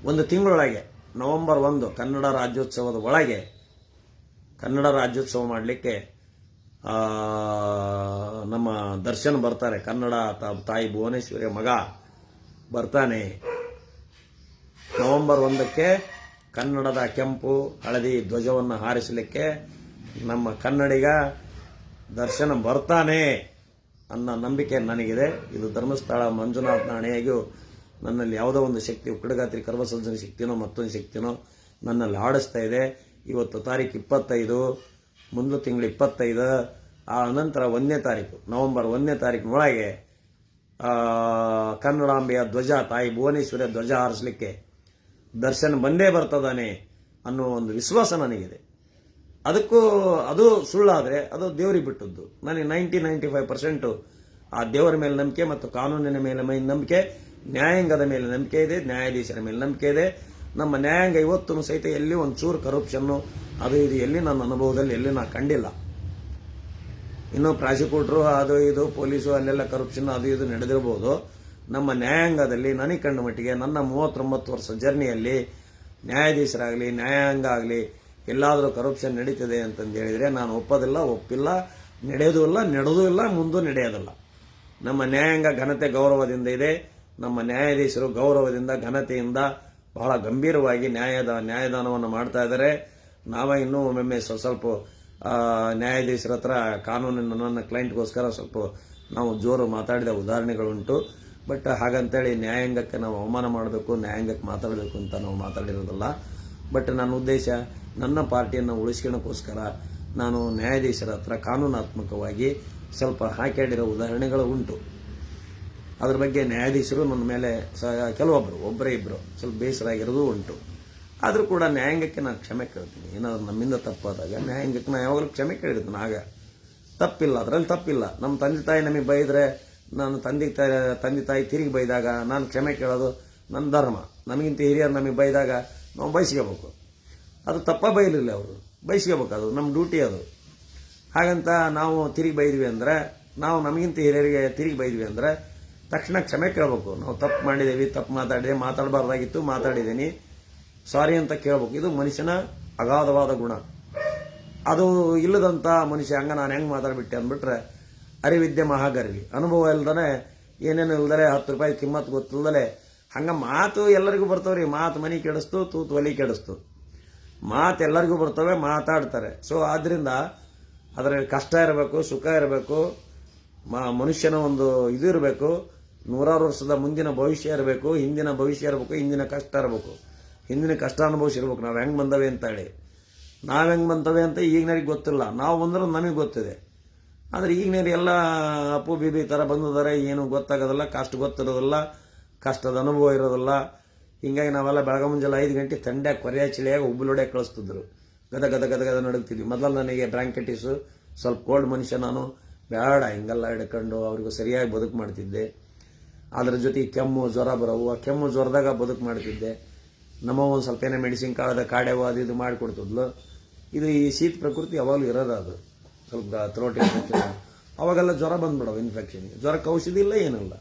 1 ತಿಂಗಳೊಳಗೆ ನವೆಂಬರ್ 1 ಕನ್ನಡ ರಾಜ್ಯೋತ್ಸವದ ಒಳಗೆ ಕನ್ನಡ ರಾಜ್ಯೋತ್ಸವ ಮಾಡಲಿಕ್ಕೆ ನಮ್ಮ ದರ್ಶನ್ ಬರ್ತಾರೆ. ಕನ್ನಡ ತಾಯಿ ಭುವನೇಶ್ವರಿಯ ಮಗ ಬರ್ತಾನೆ. ನವೆಂಬರ್ 1ಕ್ಕೆ ಕನ್ನಡದ ಕೆಂಪು ಹಳದಿ ಧ್ವಜವನ್ನು ಹಾರಿಸಲಿಕ್ಕೆ ನಮ್ಮ ಕನ್ನಡಿಗ ದರ್ಶನ ಬರ್ತಾನೆ ಅನ್ನೋ ನಂಬಿಕೆ ನನಗಿದೆ. ಇದು ಧರ್ಮಸ್ಥಳ ಮಂಜುನಾಥನ ಹಣೆಯಾಗಿಯೂ ನನ್ನಲ್ಲಿ ಯಾವುದೋ ಒಂದು ಶಕ್ತಿ, ಉಕ್ಕಡಗಾತ್ರಿ ಕರ್ಮಸಂಜನ ಶಕ್ತಿನೋ ಮತ್ತೊಂದು ಶಕ್ತಿನೋ ನನ್ನಲ್ಲಿ ಆಡಿಸ್ತಾ ಇದೆ. ಇವತ್ತು ತಾರೀಕು 25, ಮುಂದಿನ ತಿಂಗಳು 25, ಆ ನಂತರ 1ನೇ ತಾರೀಕು ನವೆಂಬರ್ 1ನೇ ತಾರೀಕಿನೊಳಗೆ ಕನ್ನಡಾಂಬೆಯ ಧ್ವಜ, ತಾಯಿ ಭುವನೇಶ್ವರಿಯ ಧ್ವಜ ಹಾರಿಸಲಿಕ್ಕೆ ದರ್ಶನ ಬಂದೇ ಬರ್ತದಾನೆ ಅನ್ನೋ ಒಂದು ವಿಶ್ವಾಸ ನನಗಿದೆ. ಅದು ಸುಳ್ಳಾದರೆ ಅದು ದೇವರಿಗೆ ಬಿಟ್ಟದ್ದು. ನನಗೆ 95% ಆ ದೇವರ ಮೇಲೆ ನಂಬಿಕೆ ಮತ್ತು ಕಾನೂನಿನ ಮೇಲೆ ನಂಬಿಕೆ, ನ್ಯಾಯಾಂಗದ ಮೇಲೆ ನಂಬಿಕೆ ಇದೆ, ನ್ಯಾಯಾಧೀಶರ ಮೇಲೆ ನಂಬಿಕೆ ಇದೆ. ನಮ್ಮ ನ್ಯಾಯಾಂಗ ಇವತ್ತು ಸಹಿತ ಎಲ್ಲಿ ಒಂದು ಚೂರು ಕರಪ್ಷನ್ನು ಅದು ಇದು ಎಲ್ಲಿ ನನ್ನ ಅನುಭವದಲ್ಲಿ ಎಲ್ಲಿ ನಾ ಕಂಡಿಲ್ಲ. ಇನ್ನು ಪ್ರಾಸಿಕ್ಯೂಟ್ರು ಅದು ಇದು ಪೊಲೀಸು ಅಲ್ಲೆಲ್ಲ ಕರಪ್ಷನ್ ಅದು ಇದು ನಡೆದಿರ್ಬೋದು. ನಮ್ಮ ನ್ಯಾಯಾಂಗದಲ್ಲಿ ನನಗೆ ಕಂಡ ಮಟ್ಟಿಗೆ ನನ್ನ 39 ವರ್ಷ ಜರ್ನಿಯಲ್ಲಿ ನ್ಯಾಯಾಧೀಶರಾಗಲಿ ನ್ಯಾಯಾಂಗ ಆಗಲಿ ಎಲ್ಲಾದರೂ ಕರಪ್ಷನ್ ನಡೀತಿದೆ ಅಂತಂದು ಹೇಳಿದರೆ ನಾನು ಒಪ್ಪೋದಿಲ್ಲ, ಒಪ್ಪಿಲ್ಲ, ನಡೆಯೋದು ಇಲ್ಲ, ನಡೆದೂ ಇಲ್ಲ, ಮುಂದೂ ನಡೆಯೋದಿಲ್ಲ. ನಮ್ಮ ನ್ಯಾಯಾಂಗ ಘನತೆ ಗೌರವದಿಂದ ಇದೆ. ನಮ್ಮ ನ್ಯಾಯಾಧೀಶರು ಗೌರವದಿಂದ ಘನತೆಯಿಂದ ಬಹಳ ಗಂಭೀರವಾಗಿ ನ್ಯಾಯದಾನವನ್ನು ಮಾಡ್ತಾ ಇದ್ದಾರೆ. ನಾವೇ ಇನ್ನೂ ಒಮ್ಮೊಮ್ಮೆ ಸ್ವಲ್ಪ ನ್ಯಾಯಾಧೀಶರ ಹತ್ರ ಕಾನೂನಿನ ನನ್ನ ಕ್ಲೈಂಟ್ಗೋಸ್ಕರ ಸ್ವಲ್ಪ ನಾವು ಜೋರು ಮಾತಾಡಿದ ಉದಾಹರಣೆಗಳುಂಟು. ಬಟ್ ಹಾಗಂತೇಳಿ ನ್ಯಾಯಾಂಗಕ್ಕೆ ನಾವು ಅವಮಾನ ಮಾಡಬೇಕು, ನ್ಯಾಯಾಂಗಕ್ಕೆ ಮಾತಾಡಬೇಕು ಅಂತ ನಾವು ಮಾತಾಡಿರೋದಿಲ್ಲ. ಬಟ್ ನನ್ನ ಉದ್ದೇಶ ನನ್ನ ಪಾರ್ಟಿಯನ್ನು ಉಳಿಸ್ಕೊಳ್ಳೋಕ್ಕೋಸ್ಕರ ನಾನು ನ್ಯಾಯಾಧೀಶರ ಹತ್ರ ಕಾನೂನಾತ್ಮಕವಾಗಿ ಸ್ವಲ್ಪ ಹಾಕ್ಯಾಡಿರೋ ಉದಾಹರಣೆಗಳು ಉಂಟು. ಅದ್ರ ಬಗ್ಗೆ ನ್ಯಾಯಾಧೀಶರು ನನ್ನ ಮೇಲೆ ಕೆಲವೊಬ್ಬರು, ಒಬ್ಬರೇ ಇಬ್ಬರು ಸ್ವಲ್ಪ ಬೇಸರ ಆಗಿರೋದು ಉಂಟು. ಆದರೂ ಕೂಡ ನ್ಯಾಯಾಂಗಕ್ಕೆ ನಾನು ಕ್ಷಮೆ ಕೇಳ್ತೀನಿ. ಏನಾದರೂ ನಮ್ಮಿಂದ ತಪ್ಪಾದಾಗ ನ್ಯಾಯಾಂಗಕ್ಕೆ ನಾನು ಯಾವಾಗಲೂ ಕ್ಷಮೆ ಕೇಳಿರ್ತೀನಿ. ಆಗ ತಪ್ಪಿಲ್ಲ, ಅದರಲ್ಲಿ ತಪ್ಪಿಲ್ಲ. ನಮ್ಮ ತಂದೆ ತಾಯಿ ನಮಗೆ ಬೈದರೆ, ನಾನು ತಂದೆ ತಾಯಿ ತಿರುಗಿ ಬೈದಾಗ ನಾನು ಕ್ಷಮೆ ಕೇಳೋದು ನನ್ನ ಧರ್ಮ. ನಮಗಿಂತ ಹಿರಿಯರು ನಮಗೆ ಬೈದಾಗ ನಾವು ಬಯಸ್ಕೋಬೇಕು. ಅದು ತಪ್ಪ ಬೈಲಿಲ್ಲ, ಅವರು ಬಯಸ್ಕೋಬೇಕು, ಅದು ನಮ್ಮ ಡ್ಯೂಟಿ ಅದು. ಹಾಗಂತ ನಾವು ತಿರುಗಿ ಬೈದ್ವಿ ಅಂದರೆ, ನಾವು ನಮಗಿಂತ ಹಿರಿಯರಿಗೆ ತಿರುಗಿ ಬೈದ್ವಿ ಅಂದರೆ ತಕ್ಷಣ ಕ್ಷಮೆ ಕೇಳಬೇಕು. ನಾವು ತಪ್ಪು ಮಾಡಿದ್ದೀವಿ, ತಪ್ಪು ಮಾತಾಡಿದೆ, ಮಾತಾಡಬಾರ್ದಾಗಿತ್ತು, ಮಾತಾಡಿದ್ದೀನಿ, ಸಾರಿ ಅಂತ ಕೇಳಬೇಕು. ಇದು ಮನುಷ್ಯನ ಅಗಾಧವಾದ ಗುಣ. ಅದು ಇಲ್ಲದಂಥ ಮನುಷ್ಯ ಹಂಗ ನಾನು ಹೆಂಗೆ ಮಾತಾಡ್ಬಿಟ್ಟೆ ಅಂದ್ಬಿಟ್ರೆ ಅರಿವಿದ್ಯೆ ಮಹಾಗರ್ವಿ. ಅನುಭವ ಇಲ್ದನೆ, ಏನೇನು ಇಲ್ದಲೆ, 10 ರೂಪಾಯಿ ಕಿಮ್ಮತ್ತು ಗೊತ್ತಿಲ್ದಲೆ ಹಂಗ ಮಾತು ಎಲ್ಲರಿಗೂ ಬರ್ತವ್ರಿ. ಮಾತು ಮನಿ ಕೆಡಿಸ್ತು, ತೂತು ಒಲಿ ಕೆಡಿಸ್ತು. ಮಾತು ಎಲ್ಲರಿಗೂ ಬರ್ತವೆ, ಮಾತಾಡ್ತಾರೆ. ಸೊ ಆದ್ರಿಂದ ಅದರ ಕಷ್ಟ ಇರಬೇಕು, ಸುಖ ಇರಬೇಕು, ಮನುಷ್ಯನ ಒಂದು ಇದು ಇರಬೇಕು, 100 ವರ್ಷದ ಮುಂದಿನ ಭವಿಷ್ಯ ಇರಬೇಕು, ಹಿಂದಿನ ಭವಿಷ್ಯ ಇರಬೇಕು, ಹಿಂದಿನ ಕಷ್ಟ ಇರಬೇಕು, ಹಿಂದಿನ ಕಷ್ಟ ಅನುಭವಿಸಿರ್ಬೇಕು. ನಾವು ಹೆಂಗೆ ಬಂದವೆ ಅಂತ ಹೇಳಿ. ನಾವು ಹೆಂಗೆ ಬಂತವೆ ಅಂತ ಈಗಿನವ್ರಿಗೆ ಗೊತ್ತಿಲ್ಲ, ನಾವು ಬಂದ್ರೆ ನಮಗೆ ಗೊತ್ತಿದೆ. ಆದರೆ ಈಗಿನವ್ರು ಎಲ್ಲ ಅಪ್ಪು ಬಿಬಿ ಥರ ಬಂದಿದ್ದಾರೆ, ಏನು ಗೊತ್ತಾಗೋದಿಲ್ಲ, ಕಷ್ಟ ಗೊತ್ತಿರೋದಿಲ್ಲ, ಕಷ್ಟದ ಅನುಭವ ಇರೋದಿಲ್ಲ. ಹಿಂಗಾಗಿ ನಾವೆಲ್ಲ ಬೆಳಗ್ಗೆ ಮುಂಜಾನೆ 5 ಗಂಟೆ ತಂಡ್ಯಾಗ ಕೊರೆಯ ಚಿಳಿಯಾಗ ಹುಬ್ಬುಲೊಡೆ ಕಳಿಸ್ತಿದ್ರು. ಗದ ಗದ ಗದ ಗದ ನಡುಗ್ತಿದ್ವಿ. ಮೊದಲು ನನಗೆ ಬ್ರಾಂಕೆಟಿಸು, ಸ್ವಲ್ಪ ಕೋಲ್ಡ್ ಮನುಷ್ಯ ನಾನು, ಬೇಡ ಹಿಂಗೆಲ್ಲ ಹಿಡ್ಕೊಂಡು ಅವ್ರಿಗೂ ಸರಿಯಾಗಿ ಬದುಕು ಮಾಡ್ತಿದ್ದೆ. ಅದ್ರ ಜೊತೆಗೆ ಕೆಮ್ಮು ಜ್ವರ ಬರೋವು, ಆ ಕೆಮ್ಮು ಜ್ವರದಾಗ ಬದುಕು ಮಾಡ್ತಿದ್ದೆ. ನಮ್ಮವ ಒಂದು ಸ್ವಲ್ಪ ಏನೋ ಮೆಡಿಸಿನ್ ಕಾಡೆವು ಅದು ಇದು ಮಾಡಿಕೊಡ್ತಿದ್ಲು. ಇದು ಈ ಶೀತ ಪ್ರಕೃತಿ ಯಾವಾಗಲೂ ಇರೋದು. ಅದು ಸ್ವಲ್ಪ ಥ್ರೋಟ್ ಇನ್ಫೆಕ್ಷನ್, ಅವಾಗೆಲ್ಲ ಜ್ವರ ಬಂದ್ಬಿಡವು, ಇನ್ಫೆಕ್ಷನ್. ಜ್ವರಕ್ಕೆ ಔಷಧಿ ಇಲ್ಲ, ಏನಿಲ್ಲ.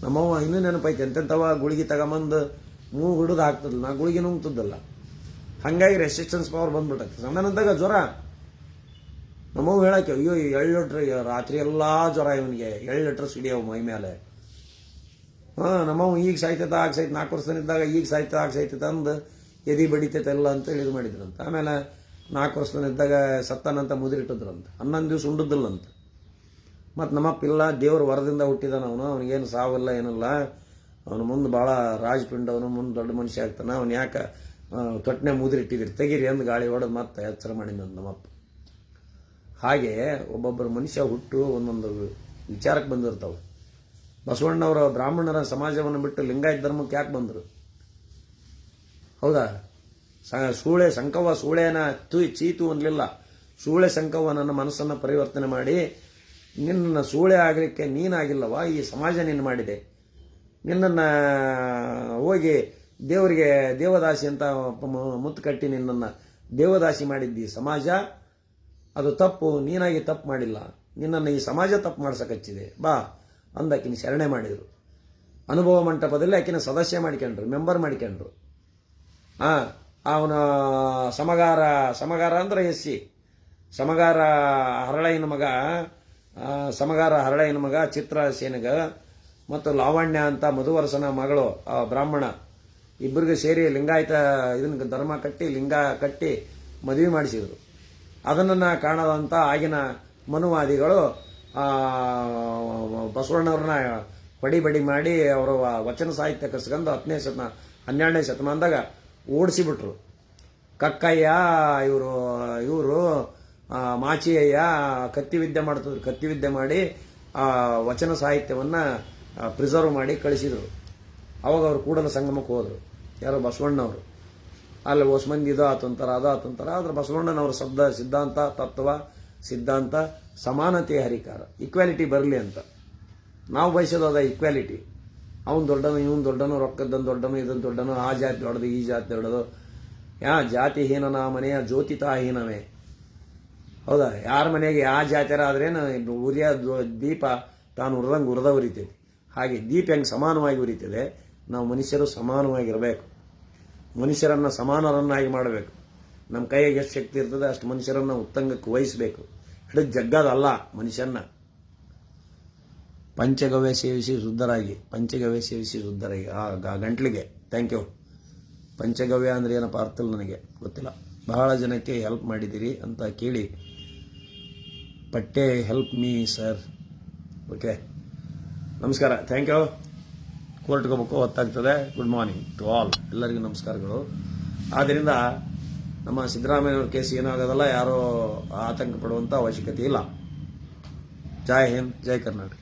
ನಮ್ಮವ್ವ ಇನ್ನೂ ನೆನಪೈತೆ, ಎಂತೆಂಥವ ಗುಳಿಗೆ ತಗೊಂಬಂದು ಮೂಗು ಹಿಡಿದು ಹಾಕ್ತಿದ್ಲು, ನಾ ಗುಳಿಗೆ ನುಂಗ್ತಿದ್ದಲ್ಲ. ಹಾಗಾಗಿ ರೆಸಿಸ್ಟೆನ್ಸ್ ಪವರ್ ಬಂದ್ಬಿಟ್ಟೈತೆ. ಸಣ್ಣನಂದಾಗ ಜ್ವರ ನಮ್ಮವ್ವ ಹೇಳಕ್ಕೆ, ಅಯ್ಯೋ 7 ಲೀಟ್ರ್ ರಾತ್ರಿ ಎಲ್ಲ ಜ್ವರ ಇವನಿಗೆ, 7 ಲೀಟ್ರ್ ಸಿಡಿಯವು ಮೈ ಮೇಲೆ. ನಮ್ಮವ್ವ ಈಗ ಸಾಯ್ತೈತೆ, ಆಗ ಸಾಯ್ತು, 4 ವರ್ಷದನಿದ್ದಾಗ ಈಗ ಸಾಯ್ತದೆ, ಆಗ ಸಾಯ್ತೈತೆ ಅಂದು ಎದಿ ಬಡಿತೈತೆಲ್ಲ ಅಂತ ಇದು ಮಾಡಿದ್ರಂತ. ಆಮೇಲೆ 4 ವರ್ಷದನಿದ್ದಾಗ ಸತ್ತನಂತ ಮುದುರಿಟ್ಟಿದ್ರಂತ, 11 ದಿವಸ ಉಂಡದಿಲ್ಲಂತ. ಮತ್ತು ನಮ್ಮಪ್ಪ ಇಲ್ಲ, ದೇವ್ರ ವರದಿಂದ ಹುಟ್ಟಿದಾನ ಅವನು, ಅವನಿಗೇನು ಸಾವಿಲ್ಲ ಏನಿಲ್ಲ, ಅವನು ಮುಂದೆ ಭಾಳ ರಾಜಪಿಂಡ, ಅವನು ಮುಂದೆ ದೊಡ್ಡ ಮನುಷ್ಯ ಆಗ್ತಾನೆ, ಅವ್ನು ಯಾಕೆ ತೊಟ್ಟನೆ ಮುದುರಿಟ್ಟಿದ್ರಿ ತೆಗೀರಿ ಅಂದು ಗಾಳಿ ಹೊಡೆದು ಮತ್ತೆ ಎಚ್ಚರ ಮಾಡಿದಂತ ನಮ್ಮಪ್ಪ. ಹಾಗೆ ಒಬ್ಬೊಬ್ಬರು ಮನುಷ್ಯ ಹುಟ್ಟು ಒಂದೊಂದು ವಿಚಾರಕ್ಕೆ ಬಂದಿರ್ತಾವೆ. ಬಸವಣ್ಣವರ ಬ್ರಾಹ್ಮಣರ ಸಮಾಜವನ್ನು ಬಿಟ್ಟು ಲಿಂಗಾಯತ ಧರ್ಮಕ್ಕೆ ಯಾಕೆ ಬಂದರು? ಹೌದಾ? ಸೂಳೆ ಸಂಕವ ಸೂಳೆನ ಚೀತು ಅನ್ಲಿಲ್ಲ. ಸೂಳೆ ಸಂಕವ ನನ್ನ ಮನಸ್ಸನ್ನು ಪರಿವರ್ತನೆ ಮಾಡಿ, ನಿನ್ನ ಸೂಳೆ ಆಗಲಿಕ್ಕೆ ನೀನಾಗಿಲ್ಲವಾ, ಈ ಸಮಾಜ ನಿನ್ನ ಮಾಡಿದೆ. ನಿನ್ನನ್ನು ಹೋಗಿ ದೇವರಿಗೆ ದೇವದಾಸಿ ಅಂತ ಮುತ್ತು ಕಟ್ಟಿ ನಿನ್ನನ್ನು ದೇವದಾಸಿ ಮಾಡಿದ್ದಿ ಸಮಾಜ. ಅದು ತಪ್ಪು, ನೀನಾಗಿ ತಪ್ಪು ಮಾಡಿಲ್ಲ, ನಿನ್ನನ್ನು ಈ ಸಮಾಜ ತಪ್ಪು ಮಾಡ್ಸಕಚ್ಚಿದೆ, ಬಾ ಅಂದಾಕಿನ ಶರಣೆ ಮಾಡಿದರು. ಅನುಭವ ಮಂಟಪದಲ್ಲಿ ಆಕಿನ ಸದಸ್ಯ ಮಾಡಿಕೊಂಡ್ರು, ಮೆಂಬರ್ ಮಾಡಿಕೊಂಡ್ರು. ಅವನ ಸಮಗಾರ ಅಂದ್ರೆ SC ಸಮಗಾರ ಹರಳಯ್ಯನ ಮಗ, ಸಮಗಾರ ಹರಳಯ್ಯನ ಮಗ ಚಿತ್ರಸೇನಗ ಮತ್ತು ಲಾವಣ್ಯ ಅಂತ ಮಧುವರಸನ ಮಗಳು ಬ್ರಾಹ್ಮಣ, ಇಬ್ಬರಿಗೂ ಸೇರಿ ಲಿಂಗಾಯತ ಇದನ್ನ ಧರ್ಮ ಕಟ್ಟಿ, ಲಿಂಗ ಕಟ್ಟಿ ಮದುವೆ ಮಾಡಿಸಿದ್ರು. ಅದನ್ನು ಕಾಣದಂಥ ಆಗಿನ ಮನುವಾದಿಗಳು ಬಸವಣ್ಣವ್ರನ್ನ ಹೊಡಿಬಡಿ ಮಾಡಿ ಅವರ ವಚನ ಸಾಹಿತ್ಯ ಕಸ್ಕೊಂಡು 12ನೇ ಶತಮಾನದಾಗ ಓಡಿಸಿಬಿಟ್ರು. ಕಕ್ಕಯ್ಯ ಇವರು ಮಾಚಿಯಯ್ಯ ಕತ್ತಿ ವಿದ್ಯೆ ಮಾಡ್ತಿದ್ರು. ಕತ್ತಿ ವಿದ್ಯೆ ಮಾಡಿ ವಚನ ಸಾಹಿತ್ಯವನ್ನು ಪ್ರಿಸರ್ವ್ ಮಾಡಿ ಕಳಿಸಿದರು. ಅವಾಗ ಅವರು ಕೂಡಲ ಸಂಗಮಕ್ಕೆ ಹೋದರು. ಯಾರೋ ಬಸವಣ್ಣವರು. ಅಲ್ಲಿ ಹೊಸ ಮಂದಿ ಇದು ಆತಂತಾರ, ಅದು ಆತಂತಾರ. ಆದ್ರೆ ಬಸವಣ್ಣನವರ ಸಿದ್ಧಾಂತ, ತತ್ವ ಸಿದ್ಧಾಂತ ಸಮಾನತೆಯ ಹರಿಕಾರ, ಈಕ್ವಾಲಿಟಿ ಬರಲಿ ಅಂತ. ನಾವು ಬಯಸೋದ ಈಕ್ವಾಲಿಟಿ. ಅವನು ದೊಡ್ಡನು, ಇವನು ದೊಡ್ಡನು, ರೊಕ್ಕದ್ದನ್ನು ದೊಡ್ಡನು, ಇದನ್ನು ದೊಡ್ಡನು, ಆ ಜಾತಿ ದೊಡ್ಡದು, ಈ ಜಾತಿ ದೊಡ್ಡದು. ಜಾತಿಹೀನನ ಮನೆಯ ಜ್ಯೋತಿತಾಹೀನವೇ. ಹೌದಾ? ಯಾರ ಮನೆಗೆ ಯಾವ ಜಾತಿಯರ ಆದ್ರೇನು ಉರಿಯ ದೀಪ ತಾನು ಉರಿದಂಗೆ ಉರಿದ ಉರಿತೈತಿ. ಹಾಗೆ ದೀಪ ಹೆಂಗೆ ಸಮಾನವಾಗಿ ಉರಿತದೆ, ನಾವು ಮನುಷ್ಯರು ಸಮಾನವಾಗಿರಬೇಕು. ಮನುಷ್ಯರನ್ನು ಸಮಾನರನ್ನಾಗಿ ಮಾಡಬೇಕು. ನಮ್ಮ ಕೈಗೆ ಎಷ್ಟು ಶಕ್ತಿ ಇರ್ತದೆ ಅಷ್ಟು ಮನುಷ್ಯರನ್ನು ಉತ್ತಂಗಕ್ಕೆ ವಹಿಸಬೇಕು. ಹಿಡಿದು ಜಗ್ಗದಲ್ಲ ಮನುಷ್ಯನ್ನ. ಪಂಚಗವ್ಯ ಸೇವಿಸಿ ಶುದ್ಧರಾಗಿ, ಪಂಚಗವ್ಯ ಸೇವಿಸಿ ಶುದ್ಧರಾಗಿ. ಆ ಗಂಟ್ಲಿಗೆ ಥ್ಯಾಂಕ್ ಯು. ಪಂಚಗವ್ಯ ಅಂದರೆ ಏನಪ್ಪ ಅರ್ಥ ಇಲ್ಲ, ನನಗೆ ಗೊತ್ತಿಲ್ಲ. ಬಹಳ ಜನಕ್ಕೆ ಹೆಲ್ಪ್ ಮಾಡಿದ್ದೀರಿ ಅಂತ ಕೇಳಿ ಪಟ್ಟೆ ಹೆಲ್ಪ್ ಮೀ ಸರ್. ಓಕೆ, ನಮಸ್ಕಾರ, ಥ್ಯಾಂಕ್ ಯು. ಕೋರ್ಟ್ಗೆ ಹೋಗ್ಬೇಕು, ಹೊತ್ತಾಗ್ತದೆ. ಗುಡ್ ಮಾರ್ನಿಂಗ್ ಟು ಆಲ್, ಎಲ್ಲರಿಗೂ ನಮಸ್ಕಾರಗಳು. ಆದ್ದರಿಂದ ನಮ್ಮ ಸಿದ್ದರಾಮಯ್ಯವ್ರ ಕೇಸ್ ಏನೂ ಆಗೋದಲ್ಲ, ಯಾರೂ ಆತಂಕ ಪಡುವಂಥ ಅವಶ್ಯಕತೆ ಇಲ್ಲ. ಜೈ ಹಿಂದ್, ಜೈ ಕರ್ನಾಟಕ.